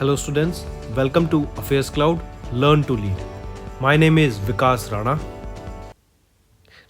Hello students, welcome to Affairs Cloud, Learn to Lead. My name is Vikas Rana.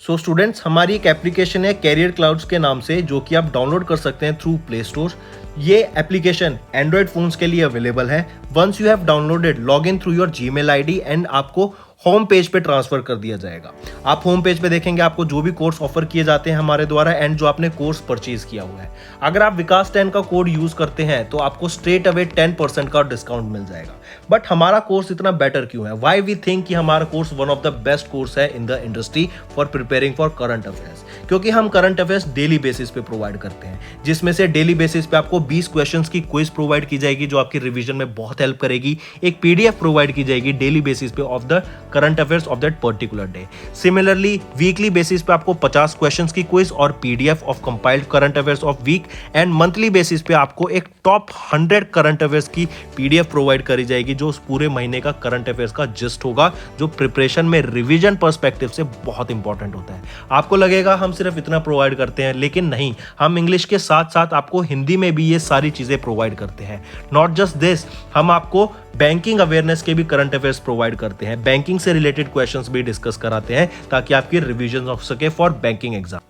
So students, हमारी एक application है career clouds के नाम से, जो कि आप डाउनलोड कर सकते हैं थ्रू प्ले स्टोर। ये एप्लीकेशन एंड्रॉयड फोन्स के लिए अवेलेबल है। Once you have downloaded, log in through your Gmail ID and आपको होम पेज पे ट्रांसफर कर दिया जाएगा। आप होम पेज पे देखेंगे आपको जो भी कोर्स ऑफर किए जाते हैं हमारे द्वारा एंड जो आपने कोर्स परचेज किया हुआ है। अगर आप विकास 10 का कोड यूज करते हैं तो आपको स्ट्रेट अवे 10% का डिस्काउंट मिल जाएगा। बट हमारा कोर्स इतना बेटर क्यों है? वाई वी थिंक कि हमारा course one of the best course है in the industry for preparing for current affairs, क्योंकि हम करंट अफेयर्स डेली बेसिस पे प्रोवाइड करते हैं, जिसमें से डेली बेसिस पे आपको 20 क्वेश्चंस की क्विज प्रोवाइड की जाएगी जो आपकी रिवीजन में बहुत हेल्प करेगी। एक पीडीएफ प्रोवाइड की जाएगी डेली बेसिस पे of the current affairs of that particular day. Similarly weekly basis पे आपको 50 क्वेश्चंस की क्विज और PDF of compiled current affairs of week, and monthly basis पे आपको एक टॉप 100 करंट अफेयर्स की पीडीएफ प्रोवाइड करी जाएगी जो उस पूरे महीने का करंट अफेयर्स का जिस्ट होगा, जो प्रिपरेशन में रिवीजन पर्सपेक्टिव से बहुत इंपॉर्टेंट होता है। आपको लगेगा हम सिर्फ इतना प्रोवाइड करते हैं, लेकिन नहीं, हम इंग्लिश के साथ साथ आपको हिंदी में भी ये सारी चीजें प्रोवाइड करते हैं। नॉट जस्ट दिस, हम आपको बैंकिंग अवेयरनेस के भी करंट अफेयर्स प्रोवाइड करते हैं, बैंकिंग से रिलेटेड क्वेश्चंस भी डिस्कस कराते हैं ताकि आपकी रिवीजन हो सके फॉर बैंकिंग एग्जाम।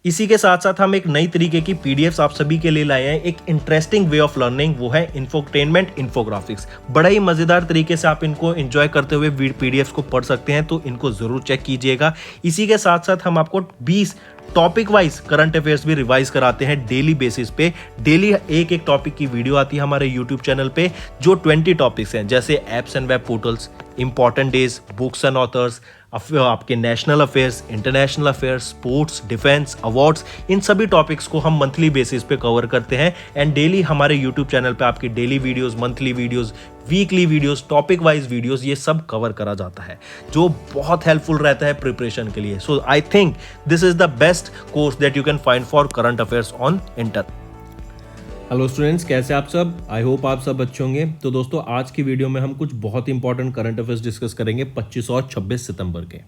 इसी के साथ साथ हम एक नई तरीके की पीडीएफ्स आप सभी के लिए लाए हैं, एक इंटरेस्टिंग वे ऑफ लर्निंग, वो है इंफोटेनमेंट इन्फोग्राफिक्स। बड़ा ही मजेदार तरीके से आप इनको एंजॉय करते हुए पीडीएफ्स को पढ़ सकते हैं, तो इनको जरूर चेक कीजिएगा। इसी के साथ साथ हम आपको 20 टॉपिक वाइज करंट अफेयर्स भी रिवाइज कराते हैं डेली बेसिस पे। डेली एक एक टॉपिक की वीडियो आती है हमारे यूट्यूब चैनल पे, जो 20 टॉपिक्स हैं, जैसे apps and web portals, important days, books and authors, आपके national affairs, international affairs, sports, defence, awards, इन सभी टॉपिक्स को हम मंथली बेसिस पे कवर करते हैं। एंड डेली हमारे यूट्यूब चैनल पे आपकी daily videos, monthly videos, weekly videos, topic wise videos, ये सब कवर करा जाता है, जो बहुत हेल्पफुल रहता है प्रिपरेशन के लिए। So I think this is the best course that you can find for current affairs on internet. Hello students, कैसे आप सब? आई होप आप सब अच्छे होंगे। तो दोस्तों, आज की वीडियो में हम कुछ बहुत इंपॉर्टेंट करंट अफेयर्स डिस्कस करेंगे 25 और 26 सितंबर के।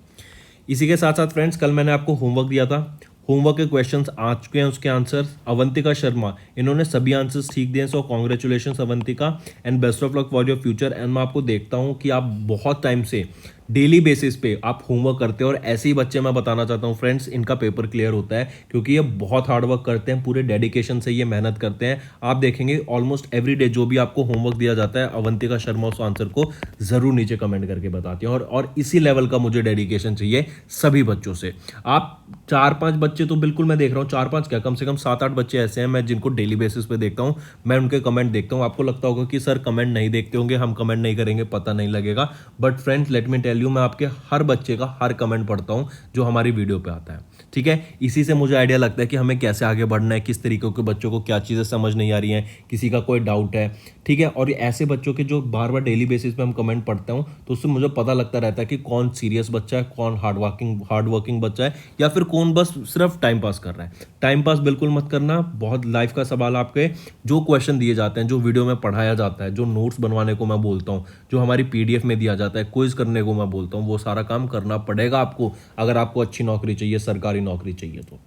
इसी के साथ साथ फ्रेंड्स, कल मैंने आपको होमवर्क दिया था, होमवर्क के क्वेश्चंस आ चुके हैं, उसके आंसर्स। अवंतिका शर्मा, इन्होंने सभी आंसर्स ठीक दिए, so congratulation Avantika and best of luck for your future. And मैं आपको देखता हूँ कि आप बहुत टाइम से डेली बेसिस पे आप होमवर्क करते हो, और ऐसे ही बच्चे मैं बताना चाहता हूँ फ्रेंड्स, इनका पेपर क्लियर होता है, क्योंकि ये बहुत हार्ड वर्क करते हैं, पूरे डेडिकेशन से ये मेहनत करते हैं। आप देखेंगे ऑलमोस्ट एवरी डे जो भी आपको होमवर्क दिया जाता है, अवंतिका शर्मा उस आंसर को जरूर नीचे कमेंट करके बताती है, और इसी लेवल का मुझे डेडिकेशन चाहिए सभी बच्चों से। आप 4-5 बच्चे तो बिल्कुल मैं देख रहा हूँ, 4-5 क्या, कम से कम 7-8 बच्चे ऐसे हैं मैं जिनको डेली बेसिस पे देखता हूँ, मैं उनके कमेंट देखता हूँ। आपको लगता होगा कि सर कमेंट नहीं देखते होंगे, हम कमेंट नहीं करेंगे, पता नहीं लगेगा, but friends let me tell you, मैं आपके हर बच्चे का हर कमेंट पढ़ता हूं जो हमारी वीडियो पे आता है। ठीक है, इसी से मुझे आइडिया लगता है कि हमें कैसे आगे बढ़ना है, किस तरीके के बच्चों को क्या चीज़ें समझ नहीं आ रही हैं, किसी का कोई डाउट है। ठीक है, और ऐसे बच्चों के जो बार बार डेली बेसिस पे हम कमेंट पढ़ते हूँ, तो उससे मुझे पता लगता रहता है कि कौन सीरियस बच्चा है, कौन हार्ड वर्किंग बच्चा है, या फिर कौन बस सिर्फ टाइम पास कर रहा है। टाइम पास बिल्कुल मत करना, बहुत लाइफ का सवाल। आपके जो क्वेश्चन दिए जाते हैं, जो वीडियो में पढ़ाया जाता है, जो नोट्स बनवाने को मैं बोलता हूँ, जो हमारी पीडीएफ में दिया जाता है, क्विज करने को मैं बोलता हूँ, वो सारा काम करना पड़ेगा आपको, अगर आपको अच्छी नौकरी चाहिए, सरकारी नौकरी चाहिए तो।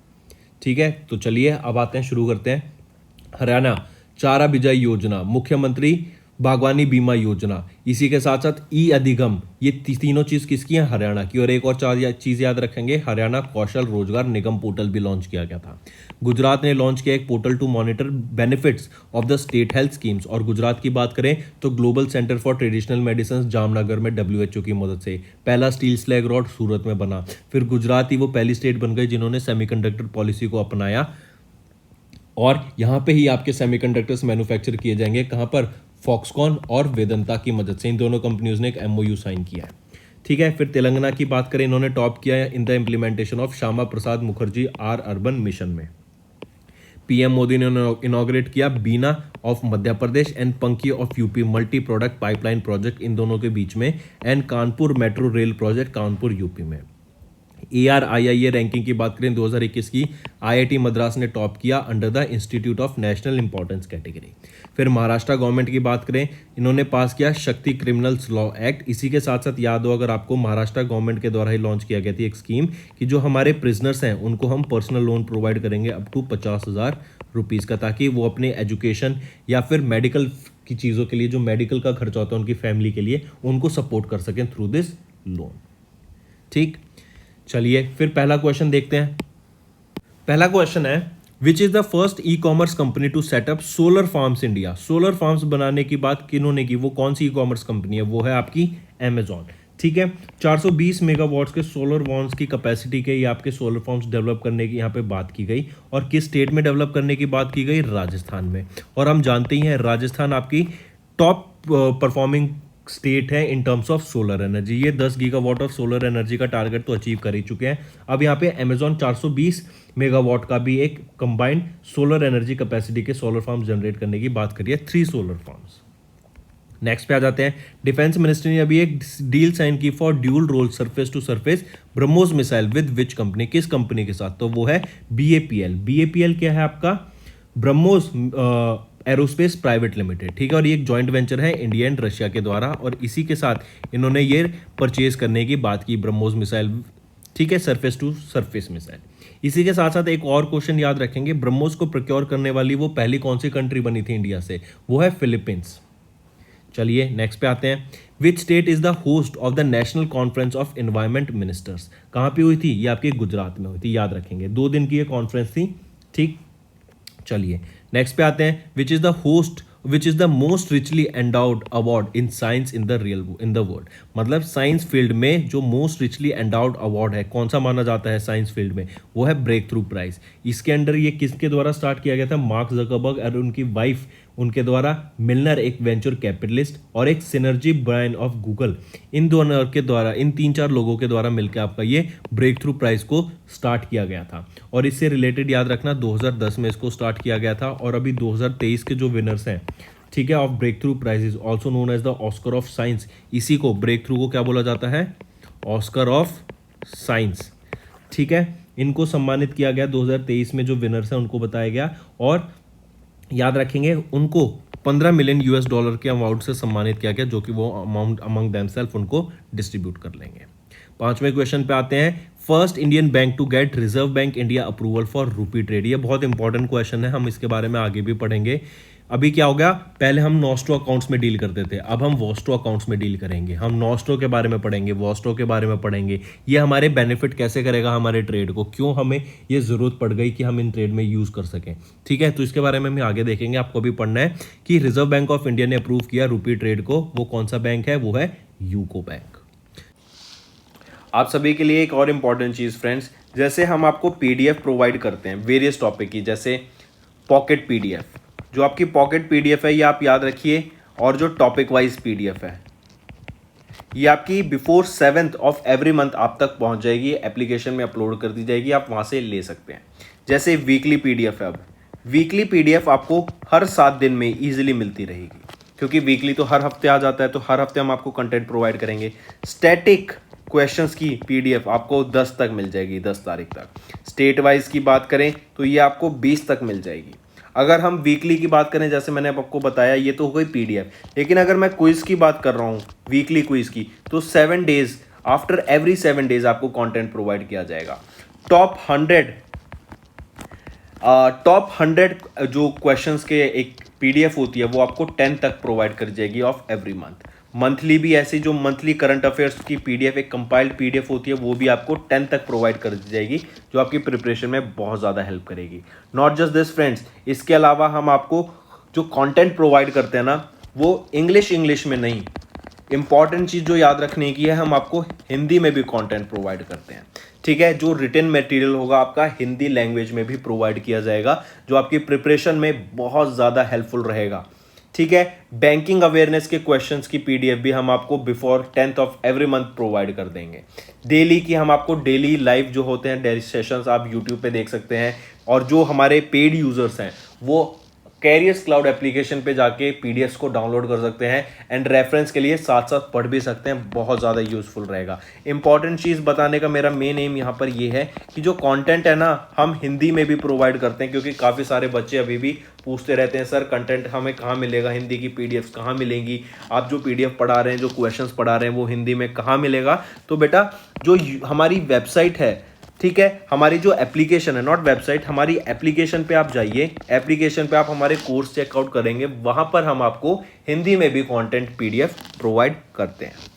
ठीक है, तो चलिए अब आते हैं, शुरू करते हैं। हरियाणा चारा बिजाई योजना, मुख्यमंत्री बागवानी बीमा योजना, इसी के साथ साथ ई अधिगम, ये तीनों चीज किसकी है? हरियाणा की। और एक और चीज याद रखेंगे, हरियाणा कौशल रोजगार निगम पोर्टल भी लॉन्च किया गया था। गुजरात ने लॉन्च किया एक portal to monitor benefits of the state health schemes. और गुजरात की बात करें तो global centre for traditional medicine Jamnagar में WHO की मदद से पहला स्टील स्लैग रॉड सूरत में बना। फिर गुजरात ही वो पहली स्टेट बन गई जिन्होंने सेमीकंडक्टर पॉलिसी को अपनाया, और यहाँ पे ही आपके सेमीकंडक्टर्स मैन्युफैक्चर किए जाएंगे। कहाँ पर? फॉक्सकॉन और वेदांता की मदद से। इन दोनों कंपनियों ने एक MOU साइन किया है। ठीक है, फिर तेलंगाना की बात करें, इन्होंने टॉप किया है in the implementation of Shyama Prasad Mukherjee urban mission में। पीएम मोदी ने इनॉग्रेट किया Bina of Madhya Pradesh and Panki of UP multi product pipeline project इन दोनों के बीच में, and Kanpur metro rail project Kanpur UP में। ARIIA रैंकिंग की बात करें 2021 की, IIT मद्रास ने टॉप किया under the institute of national importance category. फिर महाराष्ट्र गवर्नमेंट की बात करें, इन्होंने पास किया शक्ति क्रिमिनल्स लॉ एक्ट। इसी के साथ साथ याद हो अगर आपको, महाराष्ट्र गवर्नमेंट के द्वारा ही लॉन्च किया गया थी एक स्कीम कि जो हमारे प्रिजनर्स हैं उनको हम पर्सनल लोन प्रोवाइड करेंगे अप टू 50,000 रुपीज़ का, ताकि वो अपने एजुकेशन या फिर मेडिकल की चीज़ों के लिए, जो मेडिकल का खर्चा होता है उनकी फैमिली के लिए, उनको सपोर्ट कर सकें थ्रू दिस लोन। ठीक, चलिए फिर पहला क्वेश्चन देखते हैं। पहला क्वेश्चन है, which is the first e commerce company to set up solar farms India. Solar farms बनाने की बात किन्होंने की, वो कौन सी ई कॉमर्स कंपनी है, वो है आपकी अमेजॉन। ठीक है, 420 मेगावाट्स के सोलर फार्म्स की कैपेसिटी के ये आपके सोलर फार्म्स डेवलप करने की यहाँ पे बात की गई। और किस स्टेट में डेवलप करने की बात की गई, राजस्थान में। और हम जानते ही हैं राजस्थान आपकी टॉप परफॉर्मिंग स्टेट है इन टर्म्स ऑफ सोलर एनर्जी। ये 10 गीगावाट ऑफ सोलर एनर्जी का टारगेट तो अचीव कर ही चुके हैं। अब यहाँ पे अमेजॉन 420 मेगावाट का भी एक कंबाइंड सोलर एनर्जी कैपेसिटी के सोलर फार्म जनरेट करने की बात करी है, 3 सोलर फार्म्स। नेक्स्ट पे आ जाते हैं, डिफेंस मिनिस्ट्री ने अभी एक डील साइन की for dual role surface to surface BrahMos missile with which company, किस कंपनी के साथ, तो वो है BAPL। BAPL क्या है आपका, ब्रह्मोस एरोस्पेस प्राइवेट लिमिटेड। ठीक है, और ये एक जॉइंट वेंचर है इंडिया एंड रशिया के द्वारा, और इसी के साथ इन्होंने ये परचेज करने की बात की, ब्रह्मोस मिसाइल। ठीक है, सरफेस टू सरफेस मिसाइल। इसी के साथ साथ एक और क्वेश्चन याद रखेंगे, ब्रह्मोस को प्रोक्योर करने वाली वो पहली कौन सी कंट्री बनी थी इंडिया से, वो है फिलीपींस। चलिए नेक्स्ट पे आते हैं, which state is the host of the national conference of environment ministers. कहाँ पे हुई थी, ये आपके गुजरात में हुई थी, याद रखेंगे, 2 दिन की ये कॉन्फ्रेंस थी। ठीक, चलिए नेक्स्ट पे आते हैं, which is the most richly endowed award in science in the world. मतलब साइंस फील्ड में जो मोस्ट रिचली एंडाउड अवार्ड है, कौन सा माना जाता है साइंस फील्ड में, वो है ब्रेक थ्रू प्राइज। इसके अंडर ये किसके द्वारा स्टार्ट किया गया था, मार्क जकरबर्ग और उनकी वाइफ, उनके द्वारा। मिलनर एक वेंचर कैपिटलिस्ट और एक सिनर्जी ब्रायन ऑफ गूगल, इन दोनों के द्वारा, इन 3-4 लोगों के द्वारा मिलकर आपका ये ब्रेक थ्रू प्राइज को स्टार्ट किया गया था। और इससे रिलेटेड याद रखना 2010 में इसको स्टार्ट किया गया था, और अभी 2023 के जो विनर्स हैं, ठीक है, of breakthrough prizes also known as the Oscar of science. इसी को, ब्रेक थ्रू को क्या बोला जाता है, ऑस्कर ऑफ साइंस। ठीक है, इनको सम्मानित किया गया 2023 में, जो विनर्स हैं उनको बताया गया, और याद रखेंगे उनको $15 मिलियन के अमाउंट से सम्मानित किया गया, जो कि वो अमाउंट अमंग देमसेल्फ उनको डिस्ट्रीब्यूट कर लेंगे। 5वें क्वेश्चन पे आते हैं, first Indian bank to get reserve bank India approval for rupee trade. ये बहुत इंपॉर्टेंट क्वेश्चन है, हम इसके बारे में आगे भी पढ़ेंगे। अभी क्या हो गया, पहले हम नॉस्ट्रो अकाउंट्स में डील करते थे, अब हम वॉस्ट्रो अकाउंट्स में डील करेंगे। हम नॉस्ट्रो के बारे में पढ़ेंगे, वॉस्ट्रो के बारे में पढ़ेंगे। ये हमारे बेनिफिट कैसे करेगा हमारे ट्रेड को, क्यों हमें ये जरूरत पड़ गई कि हम इन ट्रेड में यूज कर सकें। ठीक है, तो इसके बारे में हम आगे देखेंगे। आपको भी पढ़ना है कि रिजर्व बैंक ऑफ इंडिया ने अप्रूव किया रूपी ट्रेड को, वो कौन सा बैंक है, वो है यूको बैंक। आप सभी के लिए एक और इम्पॉर्टेंट चीज़ फ्रेंड्स, जैसे हम आपको PDF प्रोवाइड करते हैं वेरियस टॉपिक की, जैसे पॉकेट PDF, जो आपकी पॉकेट PDF है ये आप याद रखिए, और जो टॉपिक वाइज PDF है ये आपकी before 7th of every month आप तक पहुंच जाएगी, एप्लीकेशन में अपलोड कर दी जाएगी, आप वहां से ले सकते हैं। जैसे वीकली PDF है, अब वीकली PDF आपको हर 7 दिन में ईजिली मिलती रहेगी, क्योंकि वीकली तो हर हफ्ते आ जाता है, तो हर हफ्ते हम आपको कंटेंट प्रोवाइड करेंगे। स्टैटिक क्वेश्चंस की PDF आपको 10 तक मिल जाएगी, 10 तारीख तक। स्टेट वाइज की बात करें तो ये आपको 20 तक मिल जाएगी। अगर हम वीकली की बात करें, जैसे मैंने आपको बताया, ये तो हो गई PDF, लेकिन अगर मैं क्विज की बात कर रहा हूँ, वीकली क्विज की, तो 7 डेज, आफ्टर एवरी 7 डेज आपको कंटेंट प्रोवाइड किया जाएगा। टॉप 100 जो क्वेश्चंस के एक PDF होती है, वो आपको 10 तक प्रोवाइड कर जाएगी ऑफ एवरी मंथ। मंथली भी ऐसी जो मंथली करंट अफेयर्स की PDF, एक कंपाइल्ड PDF होती है, वो भी आपको 10 तक प्रोवाइड कर दी जाएगी, जो आपकी प्रिपरेशन में बहुत ज़्यादा हेल्प करेगी। नॉट जस्ट दिस फ्रेंड्स, इसके अलावा हम आपको जो कंटेंट प्रोवाइड करते हैं ना, वो इंग्लिश में नहीं, इंपॉर्टेंट चीज़ जो याद रखने की है, हम आपको हिंदी में भी कंटेंट प्रोवाइड करते हैं। ठीक है, जो रिटन मटेरियल होगा आपका हिंदी लैंग्वेज में भी प्रोवाइड किया जाएगा, जो आपकी प्रिपरेशन में बहुत ज़्यादा हेल्पफुल रहेगा। ठीक है, बैंकिंग अवेयरनेस के क्वेश्चंस की PDF भी हम आपको before 10th of every month provide कर देंगे। डेली की हम आपको डेली लाइव जो होते हैं डेली सेशंस आप यूट्यूब पे देख सकते हैं, और जो हमारे पेड यूजर्स हैं वो कैरियर्स क्लाउड एप्लीकेशन पे जाके PDFs को डाउनलोड कर सकते हैं, एंड रेफरेंस के लिए साथ साथ पढ़ भी सकते हैं, बहुत ज़्यादा यूजफुल रहेगा। इंपॉर्टेंट चीज़ बताने का मेरा मेन एम यहाँ पर ये है कि जो कंटेंट है ना, हम हिंदी में भी प्रोवाइड करते हैं, क्योंकि काफ़ी सारे बच्चे अभी भी पूछते रहते हैं, सर कंटेंट हमें कहाँ मिलेगा, हिंदी की PDFs कहाँ मिलेंगी, आप जो PDF पढ़ा रहे हैं, जो क्वेश्चंस पढ़ा रहे हैं, वो हिंदी में कहाँ मिलेगा। तो बेटा जो हमारी वेबसाइट है, ठीक है, हमारी जो एप्लीकेशन है, नॉट वेबसाइट, हमारी एप्लीकेशन पे आप जाइए, एप्लीकेशन पे आप हमारे कोर्स चेकआउट करेंगे, वहां पर हम आपको हिंदी में भी कंटेंट पीडीएफ प्रोवाइड करते हैं।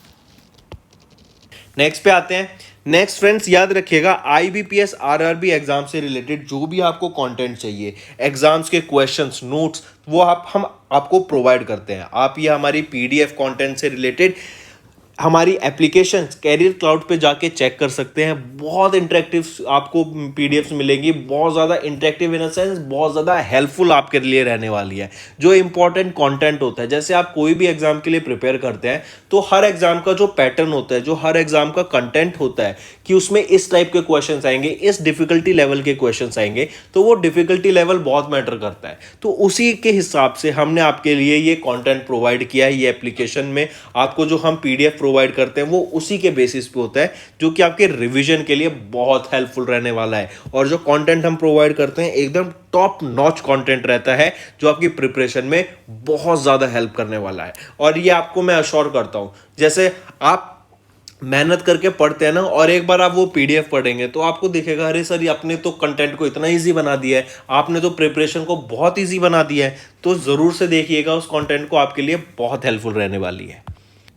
नेक्स्ट पे आते हैं। नेक्स्ट फ्रेंड्स, याद रखिएगा आईबीपीएस आरआरबी एग्जाम से रिलेटेड जो भी आपको कंटेंट चाहिए, एग्जाम्स के क्वेश्चंस, नोट्स, वो हम आपको प्रोवाइड करते हैं। आप ये हमारी पीडीएफ कंटेंट से रिलेटेड हमारी एप्लीकेशन कैरियर क्लाउड पे जाके चेक कर सकते हैं। बहुत इंटरेक्टिव आपको पीडीएफ्स मिलेंगी, बहुत ज़्यादा इंटरेक्टिव इन अ सेंस, बहुत ज़्यादा हेल्पफुल आपके लिए रहने वाली है। जो इंपॉर्टेंट कंटेंट होता है, जैसे आप कोई भी एग्जाम के लिए प्रिपेयर करते हैं तो हर एग्जाम का जो पैटर्न होता है, जो हर एग्जाम का कंटेंट होता है कि उसमें इस टाइप के क्वेश्चन आएंगे, इस डिफिकल्टी लेवल के क्वेश्चन आएंगे, तो वो डिफिकल्टी लेवल बहुत मैटर करता है। तो उसी के हिसाब से हमने आपके लिए ये कंटेंट प्रोवाइड किया है। ये एप्लीकेशन में आपको जो हम पीडीएफ प्रोवाइड करते हैं वो उसी के बेसिस पे होता है, जो कि आपके रिवीजन के लिए बहुत हेल्पफुल रहने वाला है। और जो कंटेंट हम प्रोवाइड करते हैं एकदम टॉप नॉच कंटेंट रहता है, जो आपकी प्रिपरेशन में बहुत ज्यादा हेल्प करने वाला है। और ये आपको मैं अश्योर करता हूं, जैसे आप मेहनत करके पढ़ते हैं ना, और एक बार आप वो पीडीएफ पढ़ेंगे तो आपको दिखेगा, अरे सर आपने तो कंटेंट को इतना इजी बना दिया है, आपने तो प्रिपरेशन को बहुत इजी बना दिया है। तो जरूर से देखिएगा, उस कंटेंट को आपके लिए बहुत हेल्पफुल रहने वाली है।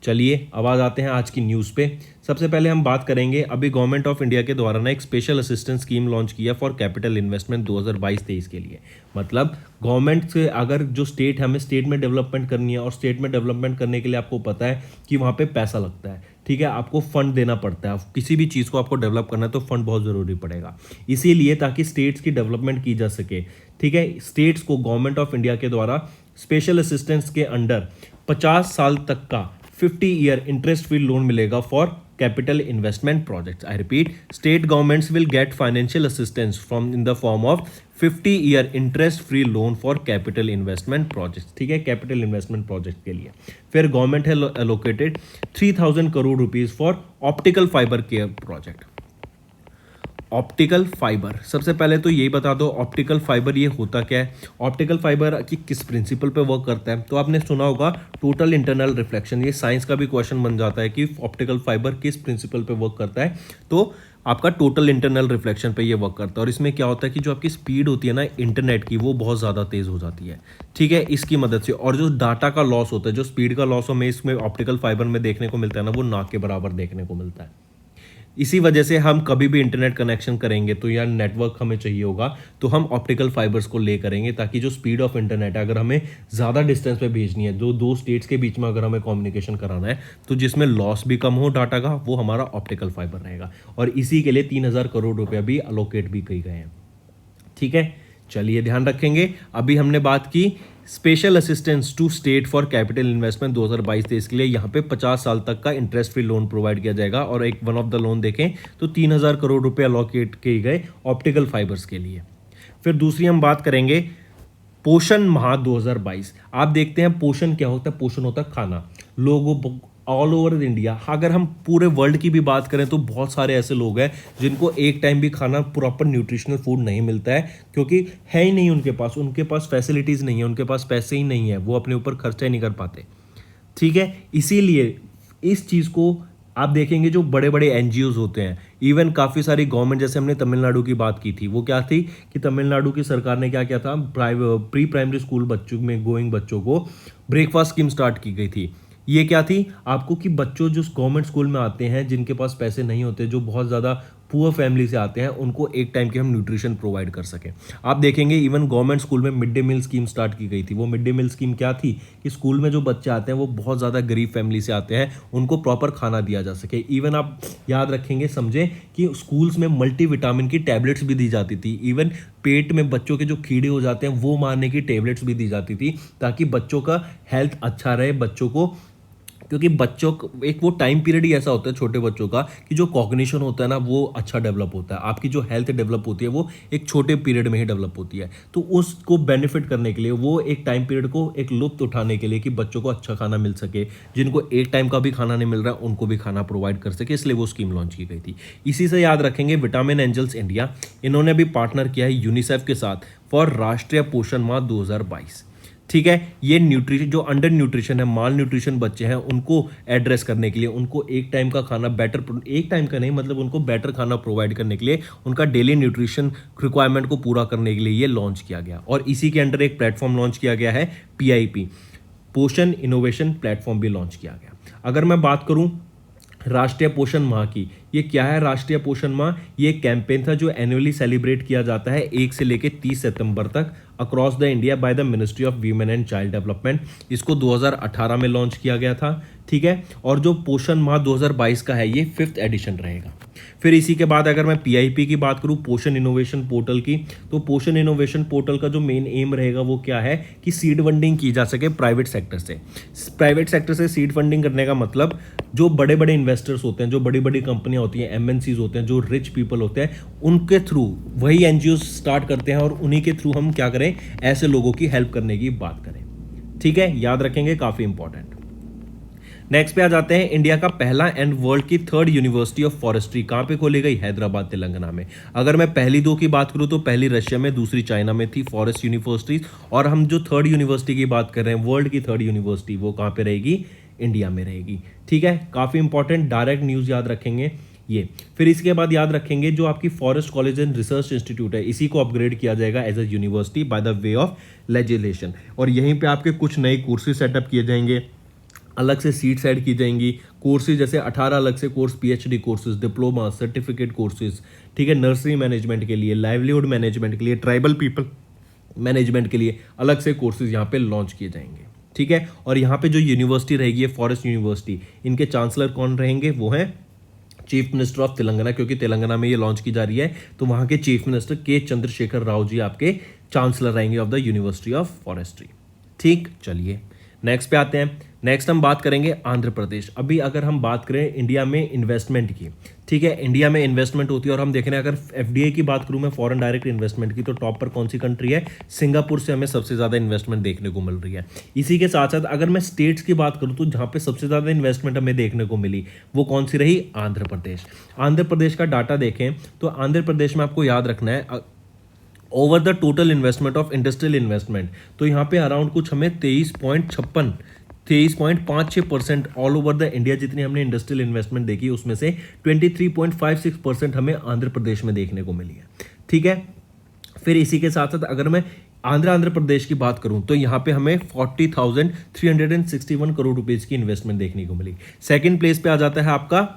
चलिए अब आते हैं आज की न्यूज़ पे। सबसे पहले हम बात करेंगे, अभी गवर्नमेंट ऑफ इंडिया के द्वारा ना एक स्पेशल असिस्टेंस स्कीम लॉन्च किया फॉर कैपिटल इन्वेस्टमेंट 2022-23 के लिए। मतलब गवर्नमेंट से अगर जो स्टेट, हमें स्टेट में डेवलपमेंट करनी है, और स्टेट में डेवलपमेंट करने के लिए आपको पता है कि वहाँ पे पैसा लगता है, ठीक है, आपको फंड देना पड़ता है। किसी भी चीज़ को आपको डेवलप करना है तो फंड बहुत ज़रूरी पड़ेगा। इसीलिए ताकि स्टेट्स की डेवलपमेंट की जा सके, ठीक है, स्टेट्स को गवर्नमेंट ऑफ इंडिया के द्वारा स्पेशल असिस्टेंस के अंडर 50 साल तक का 50 ईयर इंटरेस्ट फ्री लोन मिलेगा for capital investment projects. I repeat, state governments will get financial assistance from in the form of 50 year interest free loan for capital investment projects, ठीक है, capital investment project के लिए। फिर government है allocated 3000 crore rupees for optical fibre care project. Optical fibre, सबसे पहले तो यही बता दो ऑप्टिकल फाइबर ये होता क्या है, ऑप्टिकल फाइबर की किस प्रिंसिपल पे वर्क करता है। तो आपने सुना होगा टोटल इंटरनल रिफ्लेक्शन, ये साइंस का भी क्वेश्चन बन जाता है कि ऑप्टिकल फाइबर किस प्रिंसिपल पे वर्क करता है। तो आपका टोटल इंटरनल रिफ्लेक्शन पे ये वर्क करता है। और इसमें क्या होता है कि जो आपकी स्पीड होती है ना इंटरनेट की, वो बहुत ज़्यादा तेज़ हो जाती है, ठीक है, इसकी मदद से। और जो डाटा का लॉस होता है, जो स्पीड का लॉस हमें इसमें ऑप्टिकल फाइबर में देखने को मिलता है ना, वो ना के बराबर देखने को मिलता है। इसी वजह से हम कभी भी इंटरनेट कनेक्शन करेंगे तो या नेटवर्क हमें चाहिए होगा तो हम ऑप्टिकल फाइबर्स को ले करेंगे, ताकि जो स्पीड ऑफ इंटरनेट है, अगर हमें ज़्यादा डिस्टेंस पे भेजनी है, दो स्टेट्स के बीच में अगर हमें कम्युनिकेशन कराना है, तो जिसमें लॉस भी कम हो डाटा का, वो हमारा ऑप्टिकल फाइबर रहेगा। और इसी के लिए 3000 करोड़ रुपया भी अलोकेट भी किए गए हैं, ठीक है। चलिए ध्यान रखेंगे। अभी हमने बात की special assistance to state for capital investment 2022-23 के लिए। यहाँ पे 50 साल तक का इंटरेस्ट फ्री लोन प्रोवाइड किया जाएगा। और एक वन ऑफ द लोन देखें तो 3000 करोड़ रुपए अलोकेट किए गए ऑप्टिकल फाइबर्स के लिए। फिर दूसरी हम बात करेंगे पोषण माह 2022। आप देखते हैं पोषण क्या होता है, पोषण होता है खाना। लोगों ऑल ओवर इंडिया, अगर हम पूरे वर्ल्ड की भी बात करें तो बहुत सारे ऐसे लोग हैं जिनको एक टाइम भी खाना, प्रॉपर न्यूट्रिशनल फूड नहीं मिलता है, क्योंकि है ही नहीं उनके पास फैसिलिटीज़ नहीं है, उनके पास पैसे ही नहीं है, वो अपने ऊपर खर्चा ही नहीं कर पाते, ठीक है। इसीलिए इस चीज़ को आप देखेंगे, जो बड़े बड़े एनजीओज होते हैं, इवन काफ़ी सारी गवर्नमेंट, जैसे हमने तमिलनाडु की बात की थी, वो क्या थी कि तमिलनाडु की सरकार ने क्या किया था, प्री प्राइमरी स्कूल बच्चों में गोइंग बच्चों को ब्रेकफास्ट स्कीम स्टार्ट की गई थी। ये क्या थी आपको, कि बच्चों जो गवर्नमेंट स्कूल में आते हैं, जिनके पास पैसे नहीं होते, जो बहुत ज़्यादा पुअर फैमिली से आते हैं, उनको एक टाइम की हम न्यूट्रिशन प्रोवाइड कर सकें। आप देखेंगे इवन गवर्नमेंट स्कूल में mid day meal scheme start की गई थी। वो मिड डे मील स्कीम क्या थी कि स्कूल में जो बच्चे आते हैं वो बहुत ज़्यादा गरीब फैमिली से आते हैं, उनको प्रॉपर खाना दिया जा सके। इवन आप याद रखेंगे, समझें कि स्कूल्स में मल्टीविटामिन की टैबलेट्स भी दी जाती थी। इवन पेट में बच्चों के जो कीड़े हो जाते हैं वो मारने की टैबलेट्स भी दी जाती थी, ताकि बच्चों का हेल्थ अच्छा रहे, बच्चों को, क्योंकि बच्चों एक वो टाइम पीरियड ही ऐसा होता है छोटे बच्चों का कि जो कॉग्निशन होता है ना वो अच्छा डेवलप होता है। आपकी जो हेल्थ डेवलप होती है वो एक छोटे पीरियड में ही डेवलप होती है। तो उसको बेनिफिट करने के लिए, वो एक टाइम पीरियड को एक लुत्फ उठाने के लिए कि बच्चों को अच्छा खाना मिल सके, जिनको एक टाइम का भी खाना नहीं मिल रहा है उनको भी खाना प्रोवाइड कर सके, इसलिए वो स्कीम लॉन्च की गई थी। इसी से याद रखेंगे विटामिन एंजल्स इंडिया, इन्होंने भी पार्टनर किया है यूनिसेफ के साथ फॉर राष्ट्रीय पोषण माह 2022। ठीक है। ये न्यूट्रिशन जो अंडर न्यूट्रिशन है, माल न्यूट्रिशन बच्चे हैं, उनको एड्रेस करने के लिए, उनको एक टाइम का खाना बेटर, एक टाइम का नहीं मतलब उनको बेटर खाना प्रोवाइड करने के लिए, उनका डेली न्यूट्रिशन रिक्वायरमेंट को पूरा करने के लिए ये लॉन्च किया गया। और इसी के अंडर एक प्लेटफॉर्म लॉन्च किया गया है, PIP, पोषण इनोवेशन प्लेटफॉर्म भी लॉन्च किया गया। अगर मैं बात करूं राष्ट्रीय पोषण माह की, ये क्या है राष्ट्रीय पोषण माह? ये एक कैंपेन था जो एनुअली सेलिब्रेट किया जाता है 1 से लेकर 30 सितंबर तक across the India by the ministry of women and child development. इसको 2018 में लॉन्च किया गया था, ठीक है। और जो पोषण माह 2022 का है, ये 5th एडिशन रहेगा। फिर इसी के बाद अगर मैं PIP की बात करूं, पोषण इनोवेशन पोर्टल की, तो पोषण इनोवेशन पोर्टल का जो मेन एम रहेगा वो क्या है कि सीड फंडिंग की जा सके प्राइवेट सेक्टर से। प्राइवेट सेक्टर से सीड फंडिंग करने का मतलब जो बड़े बड़े इन्वेस्टर्स होते हैं, जो बड़ी बड़ी कंपनियां होती हैं, MNCs होते हैं, जो रिच पीपल होते हैं, उनके थ्रू वही NGOs स्टार्ट करते हैं और उन्हीं के थ्रू हम क्या करें, ऐसे लोगों की हेल्प करने की बात करें, ठीक है। याद रखेंगे, काफी इंपॉर्टेंट। नेक्स्ट पे आ जाते हैं, इंडिया का पहला एंड वर्ल्ड की 3rd यूनिवर्सिटी ऑफ फॉरेस्ट्री कहाँ पे खोली गई? हैदराबाद, तेलंगाना में। अगर मैं पहली 2 की बात करूँ तो पहली रशिया में, दूसरी चाइना में थी फॉरेस्ट यूनिवर्सिटीज। और हम जो 3rd यूनिवर्सिटी की बात कर रहे हैं, वर्ल्ड की 3rd यूनिवर्सिटी, वो कहाँ पे रहेगी? इंडिया में रहेगी, ठीक है। काफी इंपॉर्टेंट डायरेक्ट न्यूज याद रखेंगे ये। फिर इसके बाद याद रखेंगे जो आपकी forest college and research institute है, इसी को अपग्रेड किया जाएगा as a university by the way of legislation. और यहीं पे आपके कुछ नए कोर्सेज सेटअप किए जाएंगे, अलग से सीट्स ऐड की जाएंगी, कोर्सेज जैसे 18 अलग से course, PhD courses, diploma, certificate courses, ठीक है। नर्सरी मैनेजमेंट के लिए, लाइवलीहुड मैनेजमेंट के लिए, ट्राइबल पीपल मैनेजमेंट के लिए अलग से कोर्सेज यहाँ पे लॉन्च किए जाएंगे, ठीक है। और यहाँ पे जो यूनिवर्सिटी रहेगी, फॉरेस्ट यूनिवर्सिटी, इनके चांसलर कौन रहेंगे? वो हैं चीफ मिनिस्टर ऑफ तेलंगाना, क्योंकि तेलंगाना में ये लॉन्च की जा रही है, तो वहाँ के चीफ मिनिस्टर के चंद्रशेखर राव जी आपके चांसलर रहेंगे of the university of forestry, ठीक। चलिए नेक्स्ट पे आते हैं। नेक्स्ट हम बात करेंगे आंध्र प्रदेश। अभी अगर हम बात करें इंडिया में इन्वेस्टमेंट की, ठीक है, इंडिया में इन्वेस्टमेंट होती है और हम देख रहे हैं, अगर FDI की बात करूं मैं, फॉरेन डायरेक्ट इन्वेस्टमेंट की, तो टॉप पर कौन सी कंट्री है? सिंगापुर से हमें सबसे ज़्यादा इन्वेस्टमेंट देखने को मिल रही है। इसी के साथ साथ अगर मैं स्टेट्स की बात करूं तो जहां पे सबसे ज़्यादा इन्वेस्टमेंट हमें देखने को मिली वो कौन सी रही? आंध्र प्रदेश। आंध्र प्रदेश का डाटा देखें तो आंध्र प्रदेश में आपको याद रखना है, over the total investment of industrial investment, तो यहाँ पे अराउंड कुछ हमें 23.56% ऑल ओवर द इंडिया जितनी हमने इंडस्ट्रियल इन्वेस्टमेंट देखी, उसमें से 23.56% हमें आंध्र प्रदेश में देखने को मिली है, ठीक है। फिर इसी के साथ साथ अगर मैं आंध्र प्रदेश की बात करूं तो यहाँ पे हमें 40,361 करोड़ रुपीज की इन्वेस्टमेंट देखने को मिली। सेकंड प्लेस पे आ जाता है आपका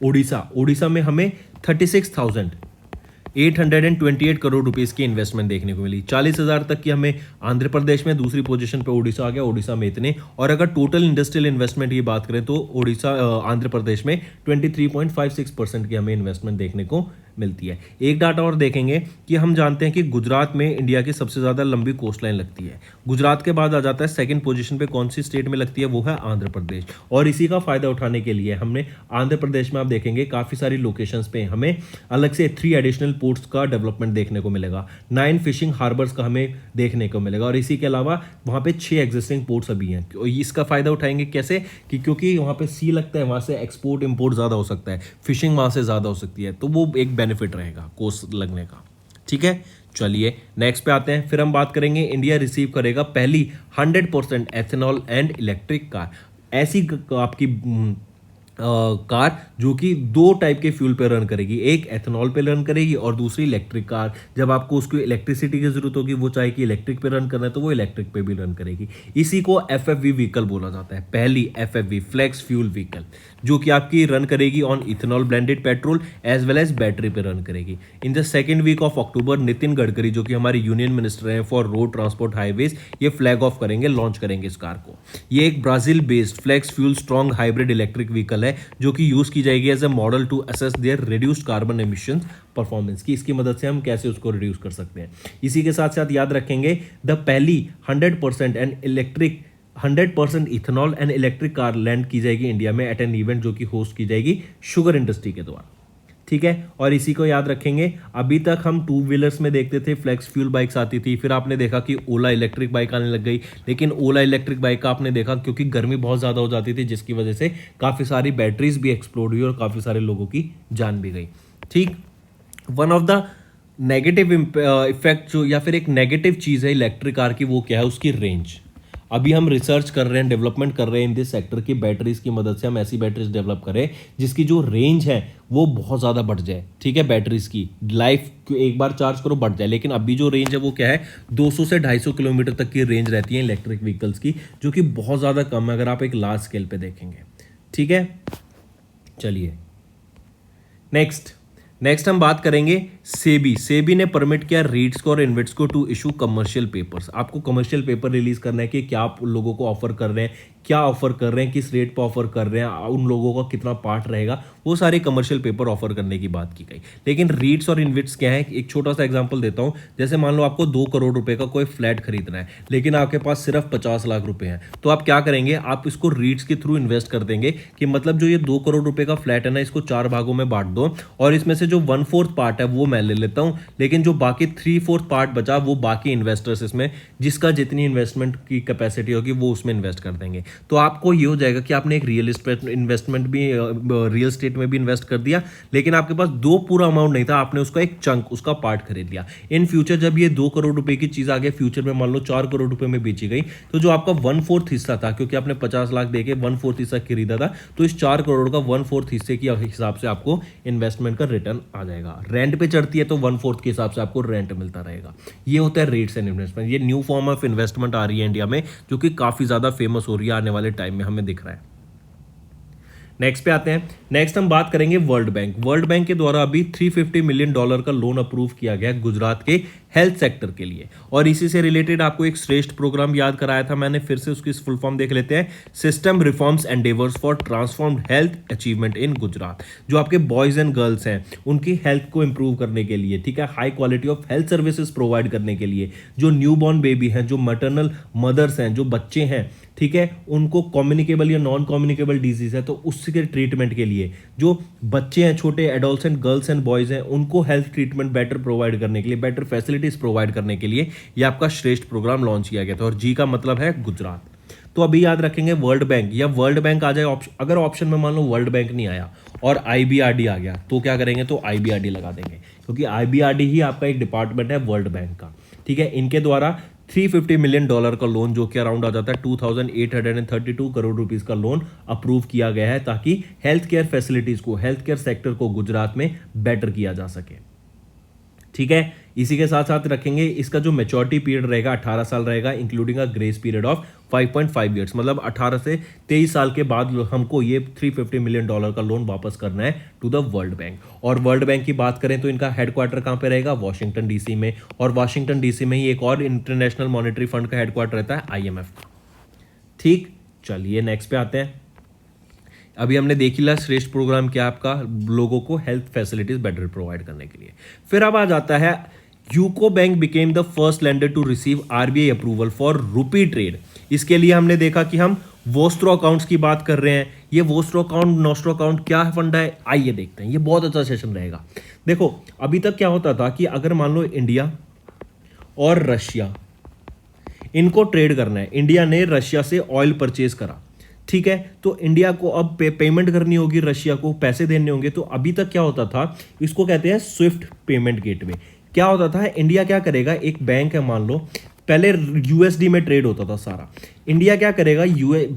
ओडिशा। ओडिशा में हमें 36,828 करोड़ रुपीस की इन्वेस्टमेंट देखने को मिली। 40,000 तक की हमें आंध्र प्रदेश में, दूसरी पोजीशन पे ओडिशा आ गया, ओडिशा में इतने। और अगर टोटल इंडस्ट्रियल इन्वेस्टमेंट की बात करें तो आंध्र प्रदेश में 23.56% की हमें इन्वेस्टमेंट देखने को मिलती है। एक डाटा और देखेंगे कि हम जानते हैं कि गुजरात में इंडिया की सबसे ज़्यादा लंबी कोस्ट लाइन लगती है। गुजरात के बाद आ जाता है सेकंड पोजीशन पे कौन सी स्टेट में लगती है? वो है आंध्र प्रदेश। और इसी का फायदा उठाने के लिए हमने आंध्र प्रदेश में आप देखेंगे काफ़ी सारी लोकेशंस पे हमें अलग से 3 एडिशनल पोर्ट्स का डेवलपमेंट देखने को मिलेगा, 9 फिशिंग हार्बर्स का हमें देखने को मिलेगा। और इसी के अलावा वहाँ पे 6 एग्जिस्टिंग पोर्ट्स अभी हैं। इसका फायदा उठाएंगे कैसे? कि क्योंकि वहाँ पे सी लगता है, वहाँ से एक्सपोर्ट इम्पोर्ट ज़्यादा हो सकता है, फिशिंग वहाँ से ज़्यादा हो सकती है, तो वो एक बेनिफिट रहेगा कोस्ट लगने का, ठीक है। चलिए नेक्स्ट पे आते हैं। फिर हम बात करेंगे इंडिया रिसीव करेगा पहली 100% एथेनॉल एंड इलेक्ट्रिक कार। ऐसी आपकी कार जो कि 2 टाइप के फ्यूल पे रन करेगी, एक एथेनॉल पे रन करेगी और दूसरी इलेक्ट्रिक कार। जब आपको उसको इलेक्ट्रिसिटी की जरूरत होगी, वो चाहे कि इलेक्ट्रिक पे रन करना है तो वो इलेक्ट्रिक पे भी रन करेगी। इसी को FFV व्हीकल बोला जाता है। पहली FFV फ्लेक्स फ्यूल व्हीकल जो कि आपकी रन करेगी on ethanol blended petrol as well as battery पे रन करेगी। In the second week of October Nitin Gadkari जो कि हमारे यूनियन मिनिस्टर हैं फॉर रोड ट्रांसपोर्ट हाईवेज, ये फ्लैग ऑफ करेंगे, लॉन्च करेंगे इस कार को। ये एक Brazil based flex fuel strong hybrid electric vehicle है जो कि यूज की जाएगी as a model to assess their reduced carbon emission performance की। इसकी मदद से हम कैसे उसको रिड्यूस कर सकते हैं। इसी के साथ साथ याद रखेंगे द पहली 100% ethanol and electric car land की जाएगी इंडिया में एट एन इवेंट जो कि होस्ट की जाएगी शुगर इंडस्ट्री के द्वारा, ठीक है। और इसी को याद रखेंगे, अभी तक हम 2 व्हीलर्स में देखते थे फ्लेक्स फ्यूल बाइक्स आती थी, फिर आपने देखा कि ओला इलेक्ट्रिक बाइक आने लग गई। लेकिन ओला इलेक्ट्रिक बाइक का आपने देखा क्योंकि गर्मी बहुत ज़्यादा हो जाती थी जिसकी वजह से काफ़ी सारी बैटरीज भी एक्सप्लोड हुई और काफ़ी सारे लोगों की जान भी गई, ठीक। One of the negative effect जो या फिर एक नेगेटिव चीज़ है इलेक्ट्रिक कार की, वो क्या है? उसकी रेंज। अभी हम रिसर्च कर रहे हैं, डेवलपमेंट कर रहे हैं इन दिस सेक्टर की बैटरीज की मदद से हम ऐसी बैटरीज डेवलप करें जिसकी जो रेंज है वो बहुत ज़्यादा बढ़ जाए। ठीक है, बैटरीज की लाइफ एक बार चार्ज करो बढ़ जाए, लेकिन अभी जो रेंज है वो क्या है 200 से 250 किलोमीटर तक की रेंज रहती है इलेक्ट्रिक व्हीकल्स की, जो कि बहुत ज़्यादा कम है अगर आप एक लार्ज स्केल पे देखेंगे। ठीक है, चलिए नेक्स्ट हम बात करेंगे सेबी ने परमिट किया रीट्स को और इन्वेट्स को टू इशू कमर्शियल पेपर्स। आपको कमर्शियल पेपर रिलीज करना है कि क्या आप लोगों को ऑफर कर रहे हैं, क्या ऑफर कर रहे हैं, किस रेट पर ऑफर कर रहे हैं, उन लोगों का कितना पार्ट रहेगा, वो सारे कमर्शियल पेपर ऑफर करने की बात की गई। लेकिन रीट्स और इन्वेट्स क्या है, एक छोटा सा एग्जांपल देता हूं। जैसे मान लो आपको 2 करोड़ रुपए का कोई फ्लैट खरीदना है, लेकिन आपके पास सिर्फ 50 लाख रुपए हैं, तो आप क्या करेंगे, आप इसको रीट्स के थ्रू इन्वेस्ट कर देंगे कि मतलब जो ये 2 करोड़ रुपए का फ्लैट है ना, इसको 4 भागों में बांट दो और इसमें से जो 1/4 पार्ट है वो मैं ले लेता हूं, लेकिन जो बाकी 3/4 पार्ट बचा वो बाकी इन्वेस्टर्स इसमें जिसका जितनी इन्वेस्टमेंट की कैपेसिटी होगी वो उसमें इन्वेस्ट कर देंगे। तो आपको ये हो जाएगा कि आपने एक रियल एस्टेट इन्वेस्टमेंट भी रियल एस्टेट में भी इन्वेस्ट कर दिया, लेकिन आपके पास 2 पूरा अमाउंट नहीं था, आपने उसका एक चंक उसका पार्ट खरीद लिया। इन फ्यूचर जब ये 2 करोड़ रुपए की चीज आगे फ्यूचर में मान लो 4 करोड़ रुपए में बेची गई, तो जो आपका 1/4 हिस्सा था, क्योंकि आपने 50 लाख देके 1/4 हिस्सा खरीदा था, तो इस 4 करोड़ का 1/4 हिस्से के हिसाब से आपको इन्वेस्टमेंट का रिटर्न आ जाएगा। रेंट पे चढ़ती है तो 1/4 के हिसाब से आपको रेंट मिलता रहेगा। ये होता है रेट्स एंड इन्वेस्टमेंट। ये न्यू फॉर्म ऑफ इन्वेस्टमेंट आ रही है इंडिया में, जो कि काफी ज्यादा फेमस हो रही है, आने वाले टाइम में हमें दिख रहा है। नेक्स्ट पे आते हैं। नेक्स्ट हम बात करेंगे वर्ल्ड बैंक के द्वारा अभी $350 मिलियन का लोन अप्रूव किया गया गुजरात के हेल्थ सेक्टर के लिए, और इसी से रिलेटेड आपको एक श्रेष्ठ प्रोग्राम याद कराया था मैंने, फिर से उसकी फुल फॉर्म देख लेते हैं। System reforms endeavours for transformed health achievement in Gujarat. जो आपके बॉयज एंड गर्ल्स हैं उनकी हेल्थ को इंप्रूव करने के लिए, ठीक है, high quality of health services provide करने के लिए, जो न्यूबॉर्न बेबी हैं, जो मैटरनल मदर्स हैं, जो बच्चे हैं, ठीक है, उनको कम्युनिकेबल या नॉन कम्युनिकेबल डिजीज है तो उसके ट्रीटमेंट के लिए, जो बच्चे हैं छोटे एडोलसेंट गर्ल्स एंड बॉयज हैं, उनको हेल्थ ट्रीटमेंट बेटर प्रोवाइड करने के लिए, बेटर फैसिलिटीज प्रोवाइड करने के लिए ये आपका श्रेष्ठ प्रोग्राम लॉन्च किया गया था। और जी का मतलब है गुजरात। तो अभी याद रखेंगे वर्ल्ड बैंक, या वर्ल्ड बैंक आ जाए अगर ऑप्शन में मान लो वर्ल्ड बैंक नहीं आया और IBRD आ गया, तो क्या करेंगे, तो IBRD लगा देंगे, क्योंकि IBRD ही आपका एक डिपार्टमेंट है वर्ल्ड बैंक का। ठीक है, इनके द्वारा $350 मिलियन का लोन, जो कि अराउंड आ जाता है 2832 करोड़ रुपीस का लोन अप्रूव किया गया है, ताकि हेल्थ केयर फैसिलिटीज को, हेल्थ केयर सेक्टर को गुजरात में बेटर किया जा सके। ठीक है, इसी के साथ साथ रखेंगे इसका जो मैच्योरिटी पीरियड रहेगा 18 साल रहेगा, including a grace period of 5.5 years, मतलब 18 से 23 साल के बाद हमको ये $350 मिलियन का लोन वापस करना है टू द वर्ल्ड बैंक। और वर्ल्ड बैंक की बात करें तो इनका हेडक्वार्टर कहाँ पे रहेगा, वॉशिंगटन डीसी में, और वॉशिंगटन डीसी में ही एक और इंटरनेशनल मॉनेटरी फंड का हेडक्वार्टर रहता है, IMF का। ठीक, चलिए नेक्स्ट पे आते हैं। अभी हमने देख लिया श्रेष्ठ प्रोग्राम क्या आपका लोगों को हेल्थ फैसिलिटीज बेटर प्रोवाइड करने के लिए। फिर अब आ जाता है UCO bank became the first lender to receive RBI approval for rupee trade. इसके लिए हमने देखा कि हम वोस्ट्रो अकाउंट्स की बात कर रहे हैं। ये वोस्ट्रो अकाउंट, नोस्ट्रो अकाउंट क्या फंडा है, आइए देखते हैं। ये बहुत अच्छा सेशन रहेगा। देखो अभी तक क्या होता था कि अगर मान लो इंडिया और रशिया इनको ट्रेड करना है, इंडिया ने रशिया से ऑयल परचेज करा, ठीक है, तो इंडिया को अब पेमेंट करनी होगी, रशिया को पैसे देने होंगे। तो अभी तक क्या होता था, इसको कहते हैं स्विफ्ट पेमेंट गेटवे। क्या होता था, इंडिया क्या करेगा, एक बैंक है मान लो, पहले USD में ट्रेड होता था सारा, इंडिया क्या करेगा,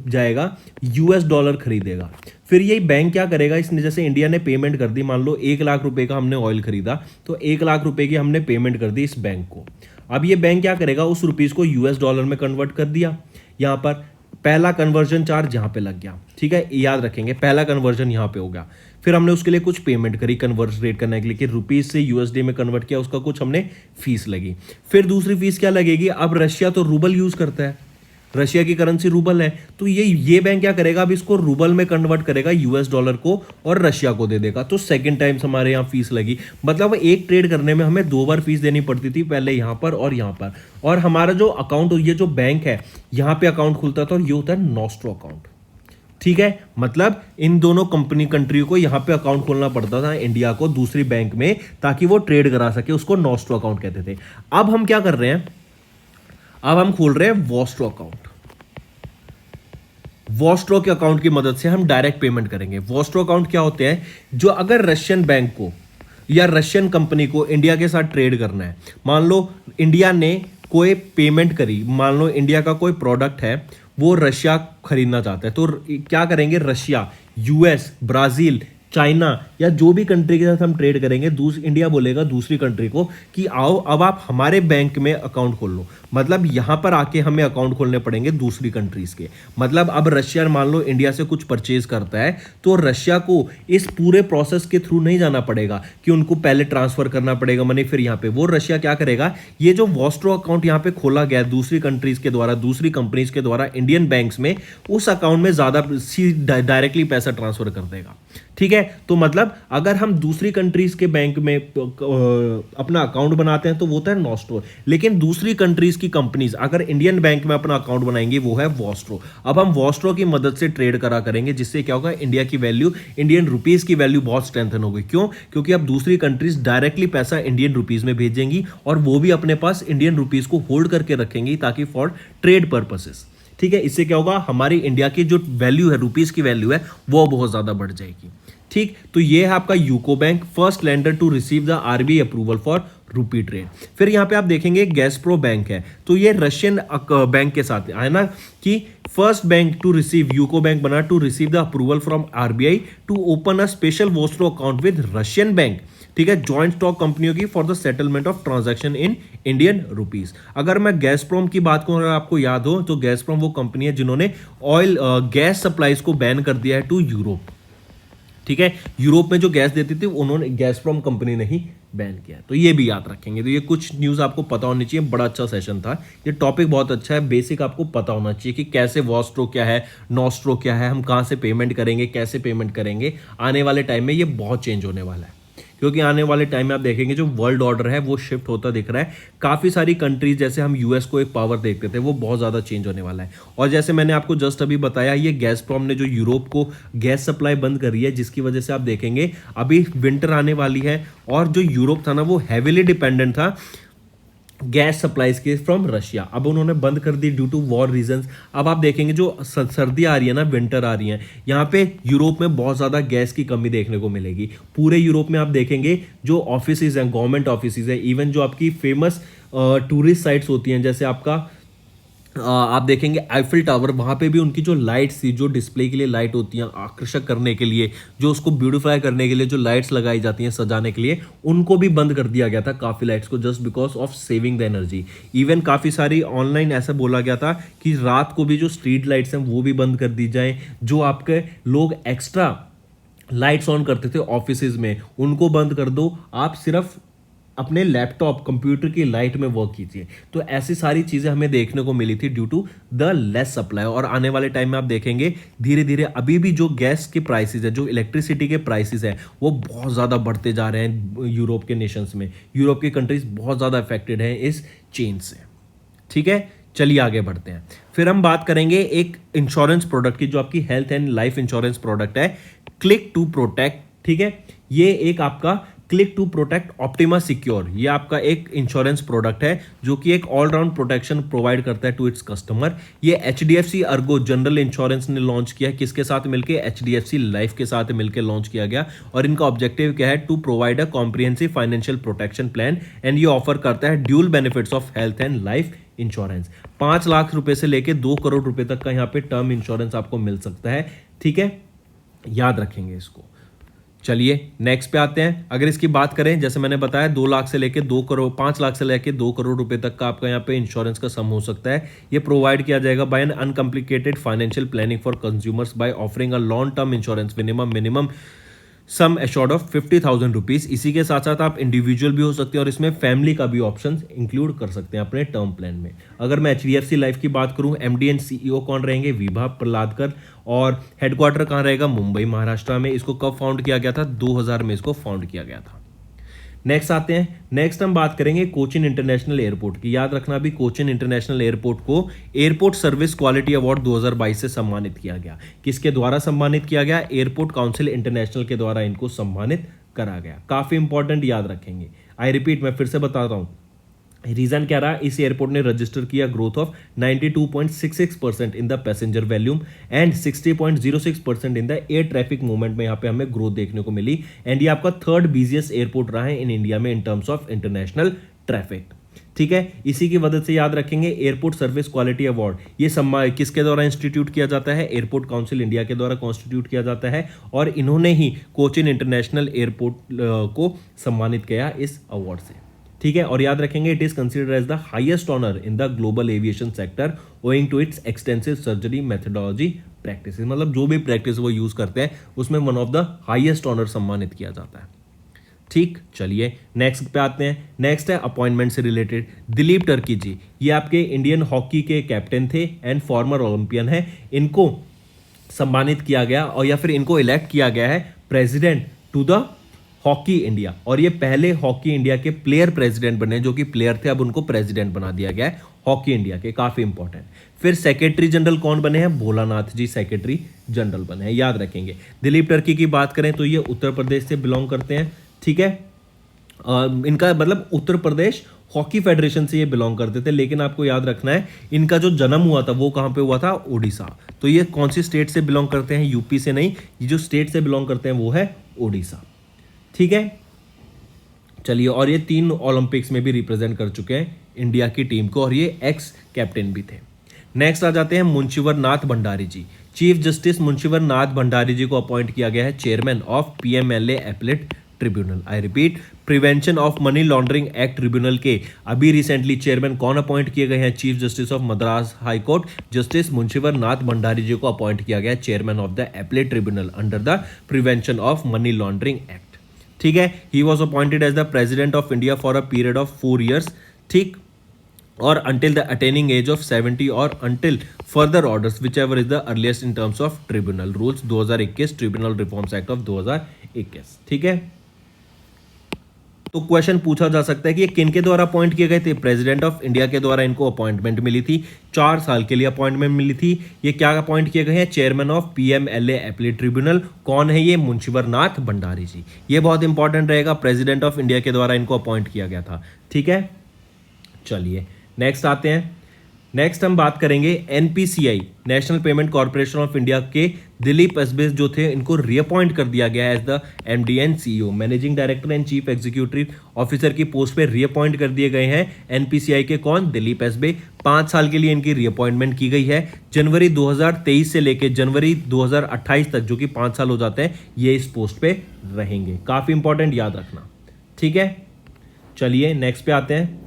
जाएगा US डॉलर खरीदेगा, फिर यही बैंक क्या करेगा, इसने जैसे इंडिया ने पेमेंट कर दी, मान लो 1 लाख रुपए का हमने ऑयल खरीदा, तो 1 लाख रुपए की हमने पेमेंट कर दी इस बैंक को। अब ये बैंक क्या करेगा, उस रुपीज को US डॉलर में कन्वर्ट कर दिया। यहाँ पर पहला कन्वर्जन चार्ज यहाँ पे लग गया, ठीक है, याद रखेंगे पहला कन्वर्जन यहाँ पे हो गया। फिर हमने उसके लिए कुछ पेमेंट करी कन्वर्ट रेट करने के लिए कि रुपीज से USD में कन्वर्ट किया, उसका कुछ हमने फीस लगी। फिर दूसरी फीस क्या लगेगी, अब रशिया तो रूबल यूज करता है, रशिया की करेंसी रूबल है, तो ये बैंक क्या करेगा, अब इसको रूबल में कन्वर्ट करेगा US डॉलर को और रशिया को दे देगा। तो सेकंड टाइम हमारे यहाँ फीस लगी, मतलब एक ट्रेड करने में हमें 2 बार फीस देनी पड़ती थी, पहले यहाँ पर और यहाँ पर। और हमारा जो अकाउंट, ये जो बैंक है यहाँ पे अकाउंट खुलता था और ये होता है नोस्ट्रो अकाउंट। ठीक है, मतलब इन दोनों कंट्री को यहाँ पे अकाउंट खोलना पड़ता था इंडिया को दूसरी बैंक में, ताकि वो ट्रेड करा सके, उसको नोस्ट्रो अकाउंट कहते थे। अब हम क्या कर रहे हैं, अब हम खोल रहे हैं वोस्ट्रो अकाउंट। वोस्ट्रो के अकाउंट की मदद से हम डायरेक्ट पेमेंट करेंगे। वोस्ट्रो अकाउंट क्या होते हैं, जो अगर रशियन बैंक को या रशियन कंपनी को इंडिया के साथ ट्रेड करना है, मान लो इंडिया ने कोई पेमेंट करी, मान लो इंडिया का कोई प्रोडक्ट है वो रशिया खरीदना चाहता है, तो क्या करेंगे, रशिया, यूएस, ब्राजील, चाइना या जो भी कंट्री के साथ हम ट्रेड करेंगे, इंडिया बोलेगा दूसरी कंट्री को कि आओ अब आप हमारे बैंक में अकाउंट खोल लो। मतलब यहां पर आके हमें अकाउंट खोलने पड़ेंगे दूसरी कंट्रीज के। मतलब अब रशिया मान लो इंडिया से कुछ परचेज करता है तो रशिया को इस पूरे प्रोसेस के थ्रू नहीं जाना पड़ेगा कि उनको पहले ट्रांसफर करना पड़ेगा मनी, फिर यहाँ पे वो रशिया क्या करेगा, ये जो वॉस्ट्रो अकाउंट यहाँ पे खोला गया दूसरी कंट्रीज के द्वारा, दूसरी कंपनीज के द्वारा इंडियन बैंक्स में, उस अकाउंट में ज्यादा डायरेक्टली पैसा ट्रांसफर कर देगा। ठीक है, तो मतलब अगर हम दूसरी कंट्रीज के बैंक में अपना अकाउंट बनाते हैं तो वो होता है नॉस्ट्रो, लेकिन दूसरी कंट्रीज की कंपनीज अगर इंडियन बैंक में अपना अकाउंट बनाएंगे वो है वॉस्ट्रो। अब हम वॉस्ट्रो की मदद से ट्रेड करा करेंगे, जिससे क्या होगा, इंडिया की वैल्यू, इंडियन रुपीस की वैल्यू बहुत स्ट्रेंथन होगी। क्यों? क्योंकि अब दूसरी कंट्रीज डायरेक्टली पैसा इंडियन रुपीस में भेजेंगी और वो भी अपने पास इंडियन रुपीस को होल्ड करके रखेंगी ताकि फॉर ट्रेड पर्पसेस। ठीक है, इससे क्या होगा, हमारी इंडिया की जो वैल्यू है, रुपीस की वैल्यू है, वो बहुत ज्यादा बढ़ जाएगी। ठीक, तो ये है आपका UCO bank, first lender to receive the RBI approval for rupee trade. फिर यहां पे आप देखेंगे गैसप्रो बैंक है, तो ये रशियन बैंक के साथ है ना, कि first bank to receive, UCO bank बना to receive the approval from RBI to open a special vostro account with Russian bank. ठीक है, जॉइंट स्टॉक कंपनियों की for the settlement of transaction in Indian rupees. अगर मैं गैसप्रोम की बात करूं, अगर आपको याद हो तो गैसप्रोम वो कंपनी है जिन्होंने ऑयल गैस सप्लाईज को बैन कर दिया है टू यूरोप। ठीक है, यूरोप में जो गैस देती थी उन्होंने, गैसप्रोम कंपनी ने ही बैन किया, तो ये भी याद रखेंगे। तो ये कुछ न्यूज़ आपको पता होनी चाहिए, बड़ा अच्छा सेशन था, ये टॉपिक बहुत अच्छा है, बेसिक आपको पता होना चाहिए कि कैसे वॉस्ट्रो क्या है, नॉस्ट्रो क्या है, हम कहाँ से पेमेंट करेंगे, कैसे पेमेंट करेंगे। आने वाले टाइम में ये बहुत चेंज होने वाला है, क्योंकि आने वाले टाइम में आप देखेंगे जो वर्ल्ड ऑर्डर है वो शिफ्ट होता दिख रहा है। काफ़ी सारी कंट्रीज, जैसे हम यूएस को एक पावर देखते थे, वो बहुत ज़्यादा चेंज होने वाला है। और जैसे मैंने आपको जस्ट अभी बताया, ये गैसप्रॉम ने जो यूरोप को गैस सप्लाई बंद करी है, जिसकी वजह से आप देखेंगे अभी विंटर आने वाली है, और जो यूरोप था ना वो हैविली डिपेंडेंट था गैस सप्लाईज के फ्रॉम रशिया, अब उन्होंने बंद कर दी ड्यू टू वॉर रीजंस। अब आप देखेंगे जो सर्दी आ रही है ना, विंटर आ रही है, यहाँ पे यूरोप में बहुत ज़्यादा गैस की कमी देखने को मिलेगी। पूरे यूरोप में आप देखेंगे जो ऑफिसेज हैं, गवर्नमेंट ऑफिसेज है, इवन जो आपकी फेमस टूरिस्ट साइट्स होती हैं, जैसे आपका आप देखेंगे आईफिल टावर, वहाँ पे भी उनकी जो लाइट्स थी, जो डिस्प्ले के लिए लाइट होती हैं आकर्षक करने के लिए, जो उसको ब्यूटीफाई करने के लिए जो लाइट्स लगाई जाती हैं सजाने के लिए, उनको भी बंद कर दिया गया था काफ़ी लाइट्स को, just because of saving the energy. Even काफ़ी सारी ऑनलाइन ऐसा बोला गया था कि रात को भी जो स्ट्रीट लाइट्स हैं वो भी बंद कर दी जाएँ। जो आपके लोग एक्स्ट्रा लाइट्स ऑन करते थे ऑफिसेज में, उनको बंद कर दो, आप सिर्फ अपने लैपटॉप कंप्यूटर की लाइट में वर्क कीजिए। तो ऐसी सारी चीज़ें हमें देखने को मिली थी due to the less supply. और आने वाले टाइम में आप देखेंगे धीरे धीरे अभी भी जो गैस के प्राइसेस है, जो इलेक्ट्रिसिटी के प्राइसेस है, वो बहुत ज़्यादा बढ़ते जा रहे हैं यूरोप के नेशंस में। यूरोप की कंट्रीज बहुत ज़्यादा अफेक्टेड हैं इस चेंज से। ठीक है, चलिए आगे बढ़ते हैं। फिर हम बात करेंगे एक इंश्योरेंस प्रोडक्ट की, जो आपकी health and life insurance product है, क्लिक टू प्रोटेक्ट। ठीक है, ये एक आपका click to protect optima secure, ये आपका एक इंश्योरेंस प्रोडक्ट है जो कि एक ऑलराउंड प्रोटेक्शन प्रोवाइड करता है टू इट्स कस्टमर। ये एचडीएफसी अर्गो जनरल इंश्योरेंस ने लॉन्च किया, किसके साथ मिलके, एचडीएफसी लाइफ के साथ मिलकर लॉन्च किया गया। और इनका ऑब्जेक्टिव क्या है, to provide a comprehensive financial protection plan, and ये ऑफर करता है dual benefits of health and life insurance. 5 lakh रुपए से लेके 2 करोड़ रुपए तक का यहाँ पे टर्म इंश्योरेंस आपको मिल सकता है। ठीक है, याद रखेंगे इसको। चलिए नेक्स्ट पे आते हैं। अगर इसकी बात करें, जैसे मैंने बताया 2 लाख से लेके 2 करोड़, 5 लाख से लेके 2 करोड़ रुपए तक का आपका यहाँ पे इंश्योरेंस का सम हो सकता है। ये प्रोवाइड किया जाएगा by an uncomplicated financial planning for consumers by offering a long term insurance minimum sum assured of 50,000 rupees. इसी के साथ साथ आप इंडिविजुअल भी हो सकते हैं और इसमें फैमिली का भी ऑप्शन इंक्लूड कर सकते हैं अपने टर्म प्लान में। अगर मैं एचडीएफसी लाइफ की बात करूं, एमडी एंड सीईओ कौन रहेंगे, विभा प्रहलादकर, और हेडक्वार्टर कहाँ रहेगा, मुंबई महाराष्ट्र में। इसको कब फाउंड किया गया था, 2000 में इसको फाउंड किया गया था। नेक्स्ट आते हैं, नेक्स्ट हम बात करेंगे कोचिन इंटरनेशनल एयरपोर्ट की। याद रखना भी, कोचिन इंटरनेशनल एयरपोर्ट को एयरपोर्ट सर्विस क्वालिटी अवार्ड 2022 से सम्मानित किया गया। किसके द्वारा सम्मानित किया गया, एयरपोर्ट काउंसिल इंटरनेशनल के द्वारा इनको सम्मानित करा गया। काफी इंपॉर्टेंट, याद रखेंगे। आई रिपीट, मैं फिर से बताता हूं, रीजन क्या रहा, इस एयरपोर्ट ने रजिस्टर किया growth of 92.66% in the passenger volume and 60.06% in the air traffic movement में यहाँ पे हमें ग्रोथ देखने को मिली। एंड ये आपका 3rd बिजिएस्ट एयरपोर्ट रहा है इन इंडिया में इन टर्म्स ऑफ इंटरनेशनल ट्रैफिक। ठीक है। इसी की वजह से याद रखेंगे एयरपोर्ट सर्विस क्वालिटी अवार्ड, ये सम्मान किसके द्वारा इंस्टीट्यूट किया जाता है, एयरपोर्ट काउंसिल इंडिया के द्वारा कॉन्स्टिट्यूट किया जाता है, और इन्होंने ही कोचिन इंटरनेशनल एयरपोर्ट को सम्मानित किया इस अवार्ड से, ठीक है। और याद रखेंगे it is considered as the highest honour in the global aviation sector owing to its extensive surgery methodology practice, मतलब जो भी प्रैक्टिस वो यूज करते हैं उसमें one of the highest honour सम्मानित किया जाता है, ठीक। चलिए नेक्स्ट पे आते हैं। नेक्स्ट है अपॉइंटमेंट से रिलेटेड, दिलीप टर्की जी, ये आपके इंडियन हॉकी के कैप्टन थे एंड फॉर्मर ओलंपियन है, इनको सम्मानित किया गया और या फिर इनको इलेक्ट किया गया है president to the Hockey India, और ये पहले हॉकी इंडिया के प्लेयर प्रेसिडेंट बने, जो कि प्लेयर थे अब उनको प्रेसिडेंट बना दिया गया है हॉकी इंडिया के, काफी इंपॉर्टेंट। फिर सेक्रेटरी जनरल कौन बने हैं, भोलानाथ जी सेक्रेटरी जनरल बने हैं, याद रखेंगे। दिलीप टर्की की बात करें तो ये उत्तर प्रदेश से बिलोंग करते हैं, ठीक है। इनका मतलब उत्तर प्रदेश हॉकी फेडरेशन से ये बिलोंग करते थे, लेकिन आपको याद रखना है इनका जो जन्म हुआ था वो कहाँ पे हुआ था, ओडिशा। तो ये कौन सी स्टेट से बिलोंग करते हैं, यूपी से नहीं, ये जो स्टेट से बिलोंग करते हैं वो है ओडिशा, ठीक है। चलिए, और ये 3 ओलंपिक्स में भी रिप्रेजेंट कर चुके हैं इंडिया की टीम को, और ये एक्स कैप्टन भी थे। नेक्स्ट आ जाते हैं मुंशीवर नाथ भंडारी जी, चीफ जस्टिस मुंशीवर नाथ भंडारी जी को अपॉइंट किया गया है chairman of PMLA appellate tribunal. I repeat, prevention of money laundering act tribunal के अभी रिसेंटली चेयरमैन कौन अपॉइंट किए गए हैं, chief justice of Madras high court justice Munishwar Nath Bhandari ji को अपॉइंट किया गया chairman of the appellate tribunal under the prevention of money laundering act, ठीक है। ही was appointed as the president of India for a period of 4 years, ठीक, और until the attaining age of 70 और until further orders whichever is the earliest in terms of tribunal rules 2021 tribunal reforms act of 2021, ठीक है। तो question पूछा जा सकता है कि ये किन के द्वारा अपॉइंट किए गए थे, प्रेसिडेंट ऑफ इंडिया के द्वारा इनको अपॉइंटमेंट मिली थी, 4 साल के लिए अपॉइंटमेंट मिली थी। ये क्या अपॉइंट किए गए हैं, chairman of PMLA appellate tribunal. कौन है ये, मुंशीवर नाथ भंडारी जी। ये बहुत इंपॉर्टेंट रहेगा, प्रेसिडेंट ऑफ इंडिया के द्वारा इनको अपॉइंट किया गया था, ठीक है। चलिए नेक्स्ट आते हैं। नेक्स्ट हम बात करेंगे NPCI, national payment corporation of India के दिलीप एसबेस जो थे, इनको रीअपॉइंट कर दिया गया है as the MD and CEO, managing director and chief executive officer की पोस्ट पे रीअपॉइंट कर दिए गए हैं एनपीसीआई के कौन, दिलीप एसबे। 5 साल के लिए इनकी रीअपॉइंटमेंट की गई है। जनवरी 2023 से लेकर जनवरी 2028 तक, जो कि 5 साल हो जाते हैं, ये इस पोस्ट पे रहेंगे। काफी इंपॉर्टेंट, याद रखना, ठीक है। चलिए नेक्स्ट पे आते हैं।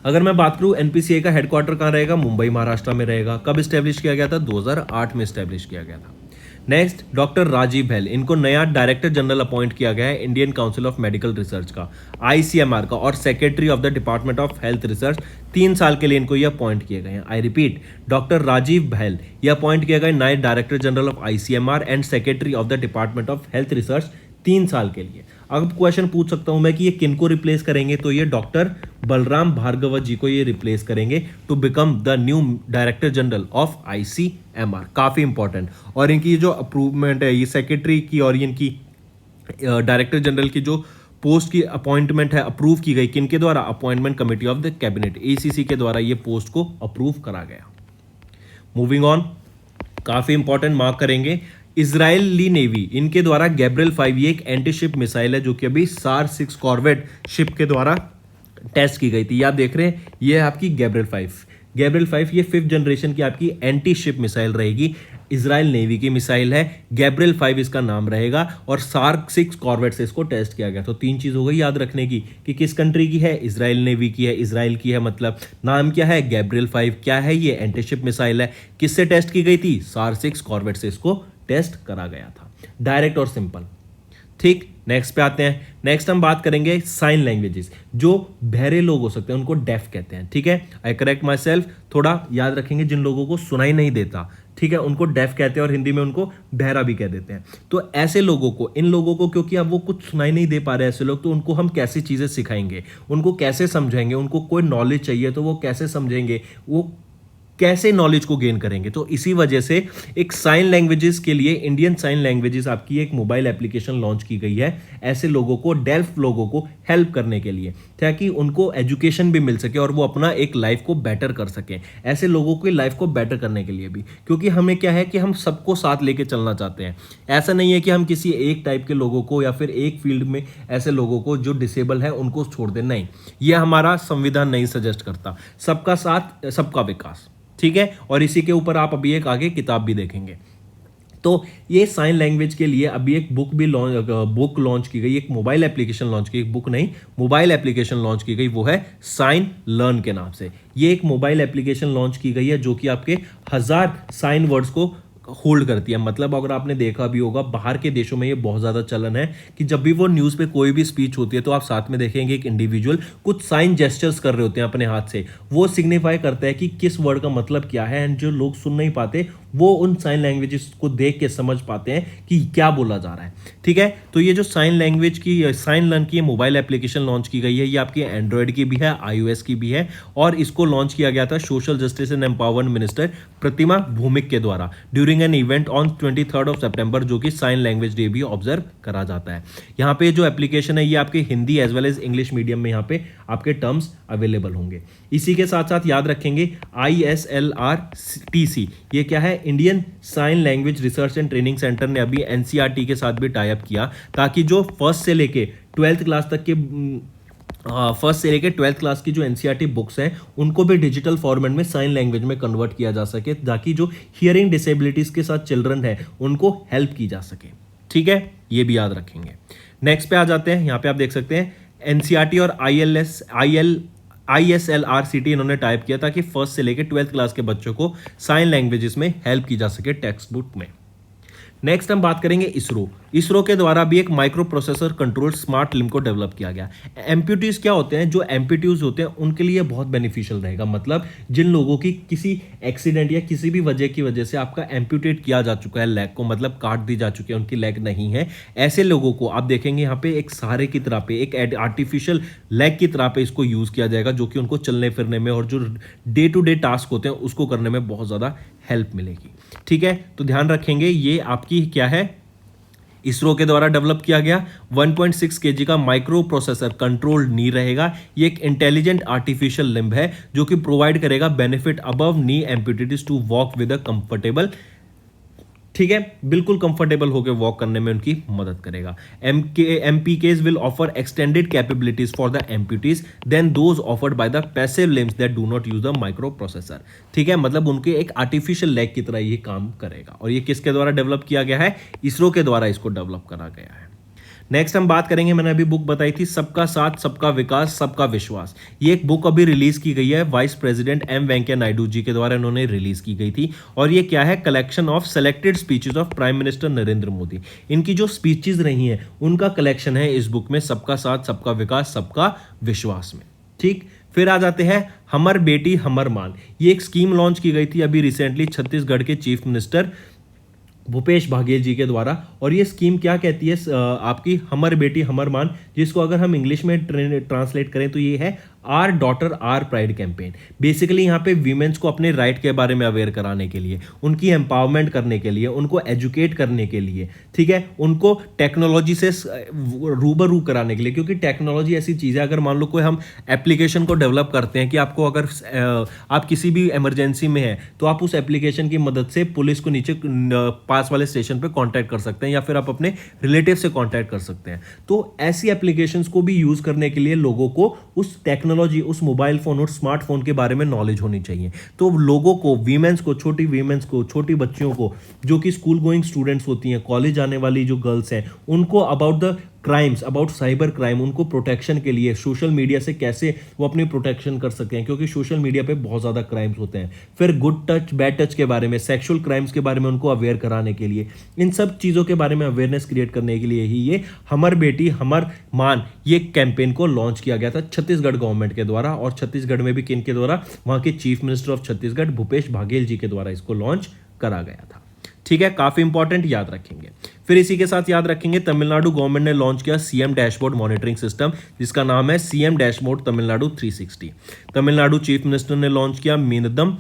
अगर मैं बात करूं एनपीसीआई का हेडक्वार्टर कहां रहेगा, मुंबई महाराष्ट्र में रहेगा। कब स्टैब्लिश किया गया था, 2008 में स्टैब्लिश किया गया था। नेक्स्ट, डॉक्टर राजीव बहल, इनको नया डायरेक्टर जनरल अपॉइंट किया गया है Indian council of medical research का, आईसीएमआर का, और secretary of the department of health research. 3 साल के लिए इनको ये अपॉइंट किए गए हैं। आई रिपीट, डॉक्टर राजीव बहल ये अपॉइंट किया गया नए director general of ICMR and secretary of the department of health research 3 साल के लिए। अब क्वेश्चन पूछ सकता हूं मैं कि ये किनको रिप्लेस करेंगे, तो ये डॉक्टर बलराम भार्गव जी को ये रिप्लेस करेंगे to become the new director general of ICMR. काफी इंपॉर्टेंट, और इनकी जो अप्रूवमेंट है, ये सेक्रेटरी की और इनकी डायरेक्टर जनरल की जो पोस्ट की अपॉइंटमेंट है अप्रूव की गई किनके द्वारा, appointment committee of the cabinet ACC के द्वारा ये पोस्ट को अप्रूव करा गया। मूविंग ऑन, काफी इंपॉर्टेंट मार्क करेंगे, इजरायली नेवी, इनके द्वारा गैब्रियल 5, ये एक एंटी शिप मिसाइल है जो कि अभी सार 6 कॉर्वेट शिप के द्वारा टेस्ट की गई थी। आप देख रहे हैं ये है आपकी गैब्रियल 5। गैब्रियल 5 ये 5th जनरेशन की आपकी एंटी शिप मिसाइल रहेगी, इजराइल नेवी की मिसाइल है, गैब्रियल 5 इसका नाम रहेगा, और सार्क 6 कॉर्वेट से इसको टेस्ट किया गया। तो 3 चीज हो गई याद रखने की कि किस कंट्री की है, इजराइल नेवी की है, इजराइल की है, मतलब नाम क्या है, गैब्रियल 5, क्या है ये, एंटी शिप मिसाइल है, किससे टेस्ट की गई थी, सार 6 कॉर्वेट से इसको टेस्ट करा गया था। डायरेक्ट और सिंपल, ठीक। नेक्स्ट पे आते हैं। नेक्स्ट हम बात करेंगे साइन लैंग्वेजेस, जो बहरे लोग हो सकते हैं उनको डेफ कहते हैं, ठीक है। आई करेक्ट माई सेल्फ, थोड़ा याद रखेंगे, जिन लोगों को सुनाई नहीं देता, ठीक है, उनको डेफ कहते हैं और हिंदी में उनको बहरा भी कह देते हैं। तो ऐसे लोगों को, इन लोगों को, क्योंकि अब वो कुछ सुनाई नहीं दे पा रहे ऐसे लोग, तो उनको हम कैसी चीजें सिखाएंगे, उनको कैसे समझाएंगे, उनको कोई नॉलेज चाहिए तो वो कैसे समझेंगे, वो कैसे नॉलेज को गेन करेंगे। तो इसी वजह से एक साइन लैंग्वेजेस के लिए इंडियन साइन लैंग्वेजेस आपकी एक मोबाइल एप्लीकेशन लॉन्च की गई है, ऐसे लोगों को, डेल्फ लोगों को हेल्प करने के लिए, ताकि उनको एजुकेशन भी मिल सके और वो अपना एक लाइफ को बेटर कर सके, ऐसे लोगों की लाइफ को बेटर करने के लिए भी। क्योंकि हमें क्या है कि हम सबको साथ लेके चलना चाहते हैं। ऐसा नहीं है कि हम किसी एक टाइप के लोगों को या फिर एक फील्ड में ऐसे लोगों को जो डिसेबल है उनको छोड़ दें, नहीं, ये हमारा संविधान नहीं सजेस्ट करता। सबका साथ सबका विकास, ठीक है। और इसी के ऊपर आप अभी एक आगे किताब भी देखेंगे। तो ये साइन लैंग्वेज के लिए अभी एक बुक लॉन्च की गई, एक मोबाइल एप्लीकेशन लॉन्च की, एक बुक नहीं, मोबाइल एप्लीकेशन लॉन्च की गई, वो है साइन लर्न के नाम से। ये एक मोबाइल एप्लीकेशन लॉन्च की गई है जो कि आपके 1000 साइन वर्ड्स को होल्ड करती है। मतलब अगर आपने देखा भी होगा, बाहर के देशों में ये बहुत ज़्यादा चलन है कि जब भी वो न्यूज़ पे कोई भी स्पीच होती है तो आप साथ में देखेंगे एक इंडिविजुअल कुछ साइन जेस्चर्स कर रहे होते हैं अपने हाथ से। वो सिग्निफाई करता है कि किस वर्ड का मतलब क्या है, एंड जो लोग सुन नहीं पाते वो उन साइन लैंग्वेजेस को देख के समझ पाते हैं कि क्या बोला जा रहा है, ठीक है। तो ये जो साइन लैंग्वेज की, साइन लर्न की मोबाइल एप्लीकेशन लॉन्च की गई है, ये आपकी एंड्रॉयड की भी है, iOS की भी है, और इसको लॉन्च किया गया था social justice and empowerment minister Pratima Bhoumik के द्वारा ड्यूरिंग एन इवेंट ऑन 23 सितंबर, जो कि साइन लैंग्वेज डे भी ऑब्जर्व करा जाता है। यहाँ पे जो एप्लीकेशन है ये आपके Hindi as well as English medium में यहाँ पे आपके टर्म्स अवेलेबल होंगे। इसी के साथ साथ याद रखेंगे ISLRTC, ये क्या है, Indian sign language research and training centre ने अभी NCERT के साथ भी टाई अप किया, ताकि जो फर्स्ट से लेके 12th क्लास तक के फर्स्ट से लेकर 12th क्लास की जो NCERT बुक्स हैं उनको भी डिजिटल फॉर्मेट में साइन लैंग्वेज में कन्वर्ट किया जा सके, ताकि जो हियरिंग डिसेबिलिटीज के साथ चिल्ड्रन है उनको हेल्प की जा सके, ठीक है, ये भी याद रखेंगे। नेक्स्ट पे आ जाते हैं। यहाँ पे आप देख सकते हैं NCERT और ISLRCT इन्होंने टाइप किया ताकि फर्स्ट से लेकर 12th क्लास के बच्चों को साइन लैंग्वेजेस में हेल्प की जा सके टेक्स्ट बुक में। नेक्स्ट हम बात करेंगे इसरो के द्वारा भी एक micro processor control smart link को डेवलप किया गया। एम्प्यूटीज क्या होते हैं, जो एम्प्यूटीज होते हैं उनके लिए बहुत बेनिफिशियल रहेगा। मतलब जिन लोगों की किसी एक्सीडेंट या किसी भी वजह की वजह से आपका एम्प्यूटेट किया जा चुका है लेग को, मतलब काट दी जा चुकी है, उनकी लेग नहीं है, ऐसे लोगों को आप देखेंगे यहाँ पे एक सहारे की तरह पे, एक आर्टिफिशियल लेग की तरह पे इसको यूज किया जाएगा, जो कि उनको चलने फिरने में और जो डे टू डे टास्क होते हैं उसको करने में बहुत ज्यादा हेल्प मिलेगी, ठीक है। तो ध्यान रखेंगे ये आपकी क्या है, इसरो के द्वारा डेवलप किया गया 1.6 kg का माइक्रो प्रोसेसर कंट्रोल्ड नी रहेगा। ये एक इंटेलिजेंट आर्टिफिशियल लिम्ब है जो कि प्रोवाइड करेगा benefit above knee amputated to walk with a comfortable, ठीक है, बिल्कुल कंफर्टेबल होकर वॉक करने में उनकी मदद करेगा। MPKs will offer extended capabilities for the amputees than those offered by the passive limbs that do not use the microprocessor, ठीक है। मतलब उनके एक आर्टिफिशियल लेग की तरह ये काम करेगा, और ये किसके द्वारा डेवलप किया गया है, इसरो के द्वारा इसको डेवलप करा गया है। नेक्स्ट हम बात करेंगे, मैंने अभी बुक बताई थी सबका साथ सबका विकास सबका विश्वास। ये एक बुक अभी रिलीज की गई है, vice president M Venkaiah Naidu ji के द्वारा इन्होंने रिलीज की गई थी, और ये क्या है, collection of selected speeches of prime minister Narendra Modi. इनकी जो स्पीचेस रही हैं उनका कलेक्शन है इस बुक में, सबका साथ सबका विकास सबका विश्वास में, ठीक। फिर आ जाते हैं हमर बेटी हमर मान। ये एक स्कीम लॉन्च की गई थी अभी रिसेंटली छत्तीसगढ़ के चीफ मिनिस्टर भूपेश बघेल जी के द्वारा, और ये स्कीम क्या कहती है, आपकी हमर बेटी हमर मान, जिसको अगर हम इंग्लिश में ट्रांसलेट करें तो ये है our daughter our pride campaign. Basically यहाँ पे वीमेंस को अपने राइट के बारे में अवेयर कराने के लिए, उनकी एम्पावरमेंट करने के लिए, उनको एजुकेट करने के लिए, ठीक है, उनको टेक्नोलॉजी से रूबरू कराने के लिए। क्योंकि टेक्नोलॉजी ऐसी चीज़ है, अगर मान लो कोई हम एप्लीकेशन को डेवलप करते हैं कि आपको अगर आप किसी भी इमरजेंसी में है तो आप उस एप्लीकेशन की मदद से पुलिस को नीचे पास वाले स्टेशन पे कांटेक्ट कर सकते हैं, या फिर आप अपने रिलेटिव से कांटेक्ट कर सकते हैं। तो ऐसी एप्लीकेशंस को भी यूज करने के लिए लोगों को उस टेक्नोलॉजी, उस मोबाइल फोन और स्मार्टफोन के बारे में नॉलेज होनी चाहिए। तो लोगों को, वीमेंस को, छोटी वीमेंस को, छोटी बच्चियों को जो कि स्कूल गोइंग स्टूडेंट्स होती हैं, कॉलेज आने वाली जो गर्ल्स हैं, उनको about the crimes, about cyber crime, उनको प्रोटेक्शन के लिए सोशल मीडिया से कैसे वो अपनी प्रोटेक्शन कर सकते हैं, क्योंकि सोशल मीडिया पे बहुत ज़्यादा क्राइम्स होते हैं। फिर गुड टच बैड टच के बारे में, सेक्सुअल क्राइम्स के बारे में उनको अवेयर कराने के लिए, इन सब चीज़ों के बारे में अवेयरनेस क्रिएट करने के लिए ही ये हमर बेटी हमर मान ये कैंपेन को लॉन्च किया गया था छत्तीसगढ़ गवर्नमेंट के द्वारा। और छत्तीसगढ़ में भी किन के द्वारा, वहाँ के chief minister of Chhattisgarh Bhupesh Baghel ji के द्वारा इसको लॉन्च करा गया था, ठीक है। काफी इंपॉर्टेंट, याद रखेंगे। फिर इसी के साथ याद रखेंगे तमिलनाडु गवर्नमेंट ने लॉन्च किया CM डैशबोर्ड मॉनिटरिंग सिस्टम, जिसका नाम है CM dashboard Tamil Nadu 360। Tamil Nadu chief minister ने लॉन्च किया मीनदम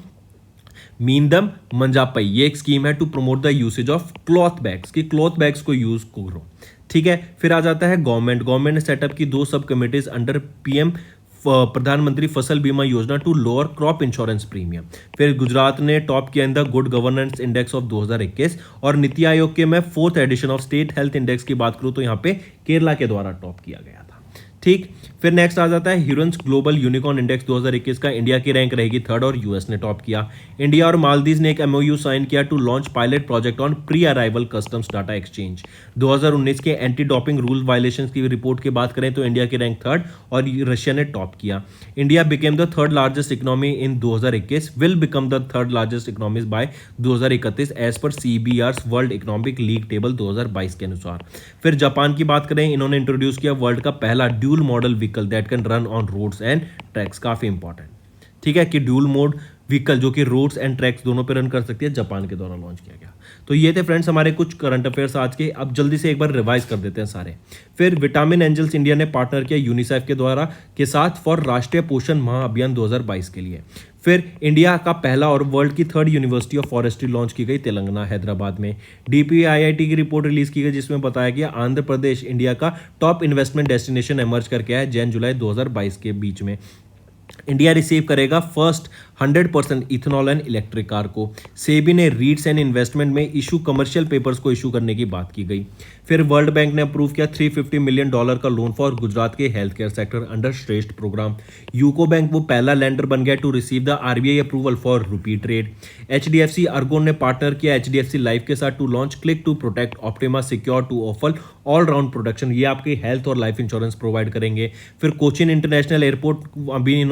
मीनदम मंजापई, ये एक स्कीम है to promote the usage of cloth bags, कि क्लॉथ बैग्स को यूज करो। ठीक है, फिर आ जाता है गवर्नमेंट ने सेटअप की 2 सब कमिटीज अंडर पीएम प्रधानमंत्री Fasal Bima Yojana to lower crop insurance premium. फिर गुजरात ने टॉप किया in the good governance index of 2021, और नीति आयोग के मैं 4th edition of state health index की बात करूं तो यहाँ पे केरला के द्वारा टॉप किया गया था। ठीक, फिर नेक्स्ट आ जाता है ह्यूरन्स ग्लोबल यूनिकॉर्न इंडेक्स 2021 का इंडिया की रैंक रहेगी 3rd और यूएस ने टॉप किया। इंडिया और मालदीव ने एक एमओयू साइन किया to launch pilot project on pre arrival customs data exchange. 2019 के एंटी डॉपिंग रूल वायलेशंस की रिपोर्ट की बात करें तो इंडिया की रैंक 3rd और रशिया ने टॉप किया। India became the 3rd largest economy in 2021, will become the 3rd largest economy by 2031 as per CEBR world economic league table 2022 के अनुसार। फिर जापान की बात करें, इन्होंने इंट्रोड्यूस किया वर्ल्ड का पहला dual model vehicle that can run on roads and tracks, काफी इंपॉर्टेंट। ठीक है, कि ड्यूल मोड व्हीकल जो कि रोड्स एंड ट्रैक्स दोनों पे रन कर सकती है, जापान के द्वारा लॉन्च किया गया। तो ये थे फ्रेंड्स हमारे कुछ करंट अफेयर्स आज के। अब जल्दी से एक बार रिवाइज कर देते हैं सारे। फिर विटामिन एंजल्स इंडिया ने पार्टनर किया यूनिसेफ के द्वारा के साथ फॉर राष्ट्रीय पोषण माह अभियान 2022 के लिए। फिर इंडिया का पहला और वर्ल्ड की 3rd university of forestry launch की गई तेलंगाना हैदराबाद में। डीपीआईआईटी की रिपोर्ट रिलीज की गई जिसमें बताया गया आंध्र प्रदेश इंडिया का टॉप इन्वेस्टमेंट डेस्टिनेशन एमर्ज करके आया जैन जुलाई 2022 के बीच में। इंडिया रिसीव करेगा first 100% ethanol and electric car को। सेबी ने रीट्स एंड इन्वेस्टमेंट में इशू कमर्शियल पेपर्स को इशू करने की बात की गई। फिर वर्ल्ड बैंक ने अप्रूव किया $350 मिलियन का लोन फॉर गुजरात के health care sector under Shreshtha programme. UCO bank वो पहला लैंडर बन गया to receive the RBI approval for rupee trade. HDFC Ergo ने पार्टनर किया एचडीएफसी लाइफ के साथ to launch click to protect optima secure to offer all round protection, ये आपके हेल्थ और लाइफ इंश्योरेंस प्रोवाइड करेंगे। फिर कोचिन इंटरनेशनल एयरपोर्ट अभी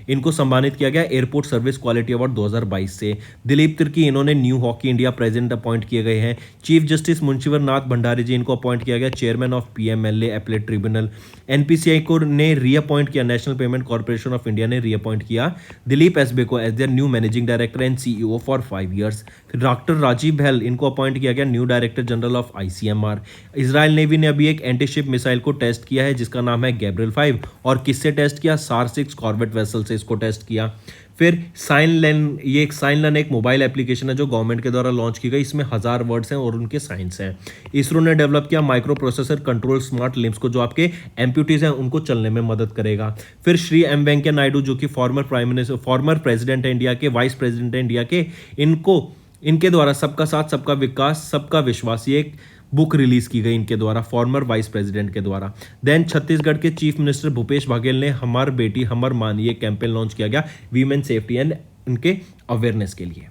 इनको सम्मानित किया गया एयरपोर्ट सर्विस क्वालिटी अवार्ड 2022 से। दिलीप तिर्की इन्होंने new hockey India president appoint किए गए हैं। चीफ जस्टिस मुंशीवर नाथ भंडारी जी इनको अपॉइंट किया गया chairman of PMLA appellate tribunal. NPCI को ने रीअपॉइंट किया, national payment corporation of India ने रीअपॉइंट किया दिलीप एसबे को as their new managing director and CEO for 5 years. फिर डॉक्टर राजीव बहल इनको अपॉइंट किया गया new director general of ICMR. Israel navy ने अभी एक एंटीशिप मिसाइल को टेस्ट किया है जिसका नाम है गैब्रियल 5, और किससे टेस्ट किया? सार 6 कॉर्वेट वेसल से इसको टेस्ट किया। फिर साइनलैन एक मोबाइल एप्लीकेशन है जो गवर्नमेंट के द्वारा लॉन्च की गई, इसमें 1000 वर्ड्स हैं और उनके साइंस हैं। इसरो ने डेवलप किया micro processor control smart limbs को जो आपके एम्प्यूटीज हैं उनको चलने में मदद करेगा। फिर श्री एम वेंकैया नायडू जो कि फॉर्मर प्रेसिडेंट है इंडिया के, वाइस प्रेसिडेंट है इंडिया के, इनके द्वारा सबका साथ सबका विकास सबका विश्वास, ये एक बुक रिलीज की गई इनके द्वारा, फॉर्मर वाइस प्रेसिडेंट के द्वारा। देन छत्तीसगढ़ के चीफ मिनिस्टर भूपेश बघेल ने हमार बेटी हमर मान ये कैंपेन लॉन्च किया गया वीमेन सेफ्टी एंड उनके अवेयरनेस के लिए।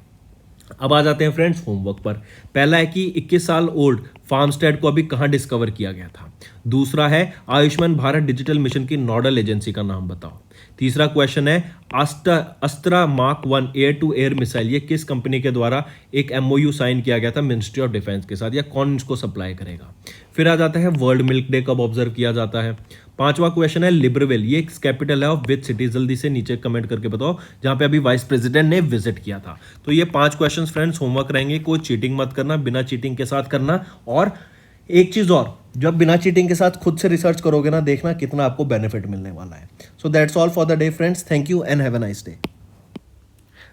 अब आ जाते हैं फ्रेंड्स होमवर्क पर। पहला है कि 21 साल ओल्ड फार्मस्टेड को अभी कहां डिस्कवर किया गया था। दूसरा है आयुष्मान भारत डिजिटल मिशन की नोडल एजेंसी का नाम बताओ। तीसरा क्वेश्चन है Astra mark 1 air to air missile ये किस कंपनी के द्वारा एक एमओयू साइन किया गया था मिनिस्ट्री ऑफ डिफेंस के साथ, या कौन इसको सप्लाई करेगा। फिर आ जाता है वर्ल्ड मिल्क डे कब ऑब्जर्व किया जाता है। पांचवा क्वेश्चन है लिब्रविल ये एक कैपिटल है ऑफ विच सिटी, जल्दी से नीचे कमेंट करके बताओ, जहां पे अभी वाइस प्रेसिडेंट ने विजिट किया था। तो ये 5 क्वेश्चंस फ्रेंड्स होमवर्क रहेंगे, कोई चीटिंग मत करना, बिना चीटिंग के साथ करना। और एक चीज और, जब बिना चीटिंग के साथ खुद से रिसर्च करोगे ना, देखना कितना आपको बेनिफिट मिलने वाला है। So that's all for the day friends, thank you and have a nice day.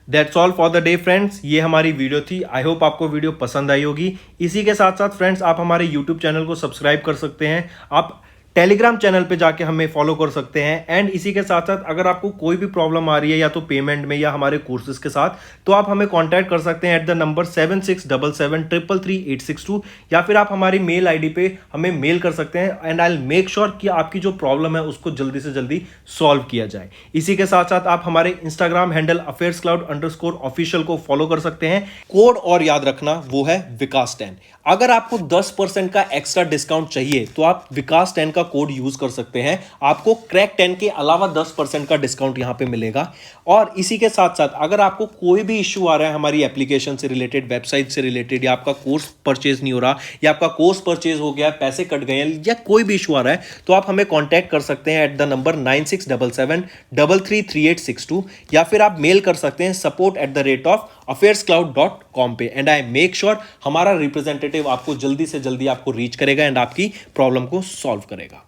That's all for the day friends, ये हमारी वीडियो थी। आई होप आपको वीडियो पसंद आई होगी। इसी के साथ साथ फ्रेंड्स आप हमारे यूट्यूब चैनल को सब्सक्राइब कर सकते हैं, आप टेलीग्राम चैनल पे जाके हमें फॉलो कर सकते हैं। एंड इसी के साथ साथ अगर आपको कोई भी प्रॉब्लम आ रही है या तो पेमेंट में या हमारे कोर्सेज के साथ, तो आप हमें कांटेक्ट कर सकते हैं एट द नंबर 7677333862, या फिर आप हमारी मेल आईडी पे हमें मेल कर सकते हैं and I will make sure कि आपकी जो प्रॉब्लम है उसको जल्दी से जल्दी सॉल्व किया जाए। इसी के साथ साथ आप हमारे इंस्टाग्राम हैंडल affairscloud_official को फॉलो कर सकते हैं। कोड और याद रखना वो है विकास 10। अगर आपको 10% का एक्स्ट्रा डिस्काउंट चाहिए तो आप विकास 10 का कोड यूज कर सकते हैं, आपको क्रैक 10 के अलावा 10% का डिस्काउंट यहां पे मिलेगा। और इसी के साथ साथ अगर आपको कोई भी इश्यू आ रहा है हमारी एप्लीकेशन से रिलेटेड, वेबसाइट से रिलेटेड, या आपका कोर्स परचेज नहीं हो रहा, या आपका कोर्स परचेज हो गया, पैसे कट गए हैं, या कोई भी इशू आ रहा है, तो आप हमें कॉन्टैक्ट कर सकते हैं एट द नंबर 9677333862, या फिर आप मेल कर सकते हैं support@affairscloud.com पे। एंड आई मेक श्योर हमारा रिप्रेजेंटेटिव आपको जल्दी से जल्दी आपको रीच करेगा एंड आपकी प्रॉब्लम को सॉल्व करेगा।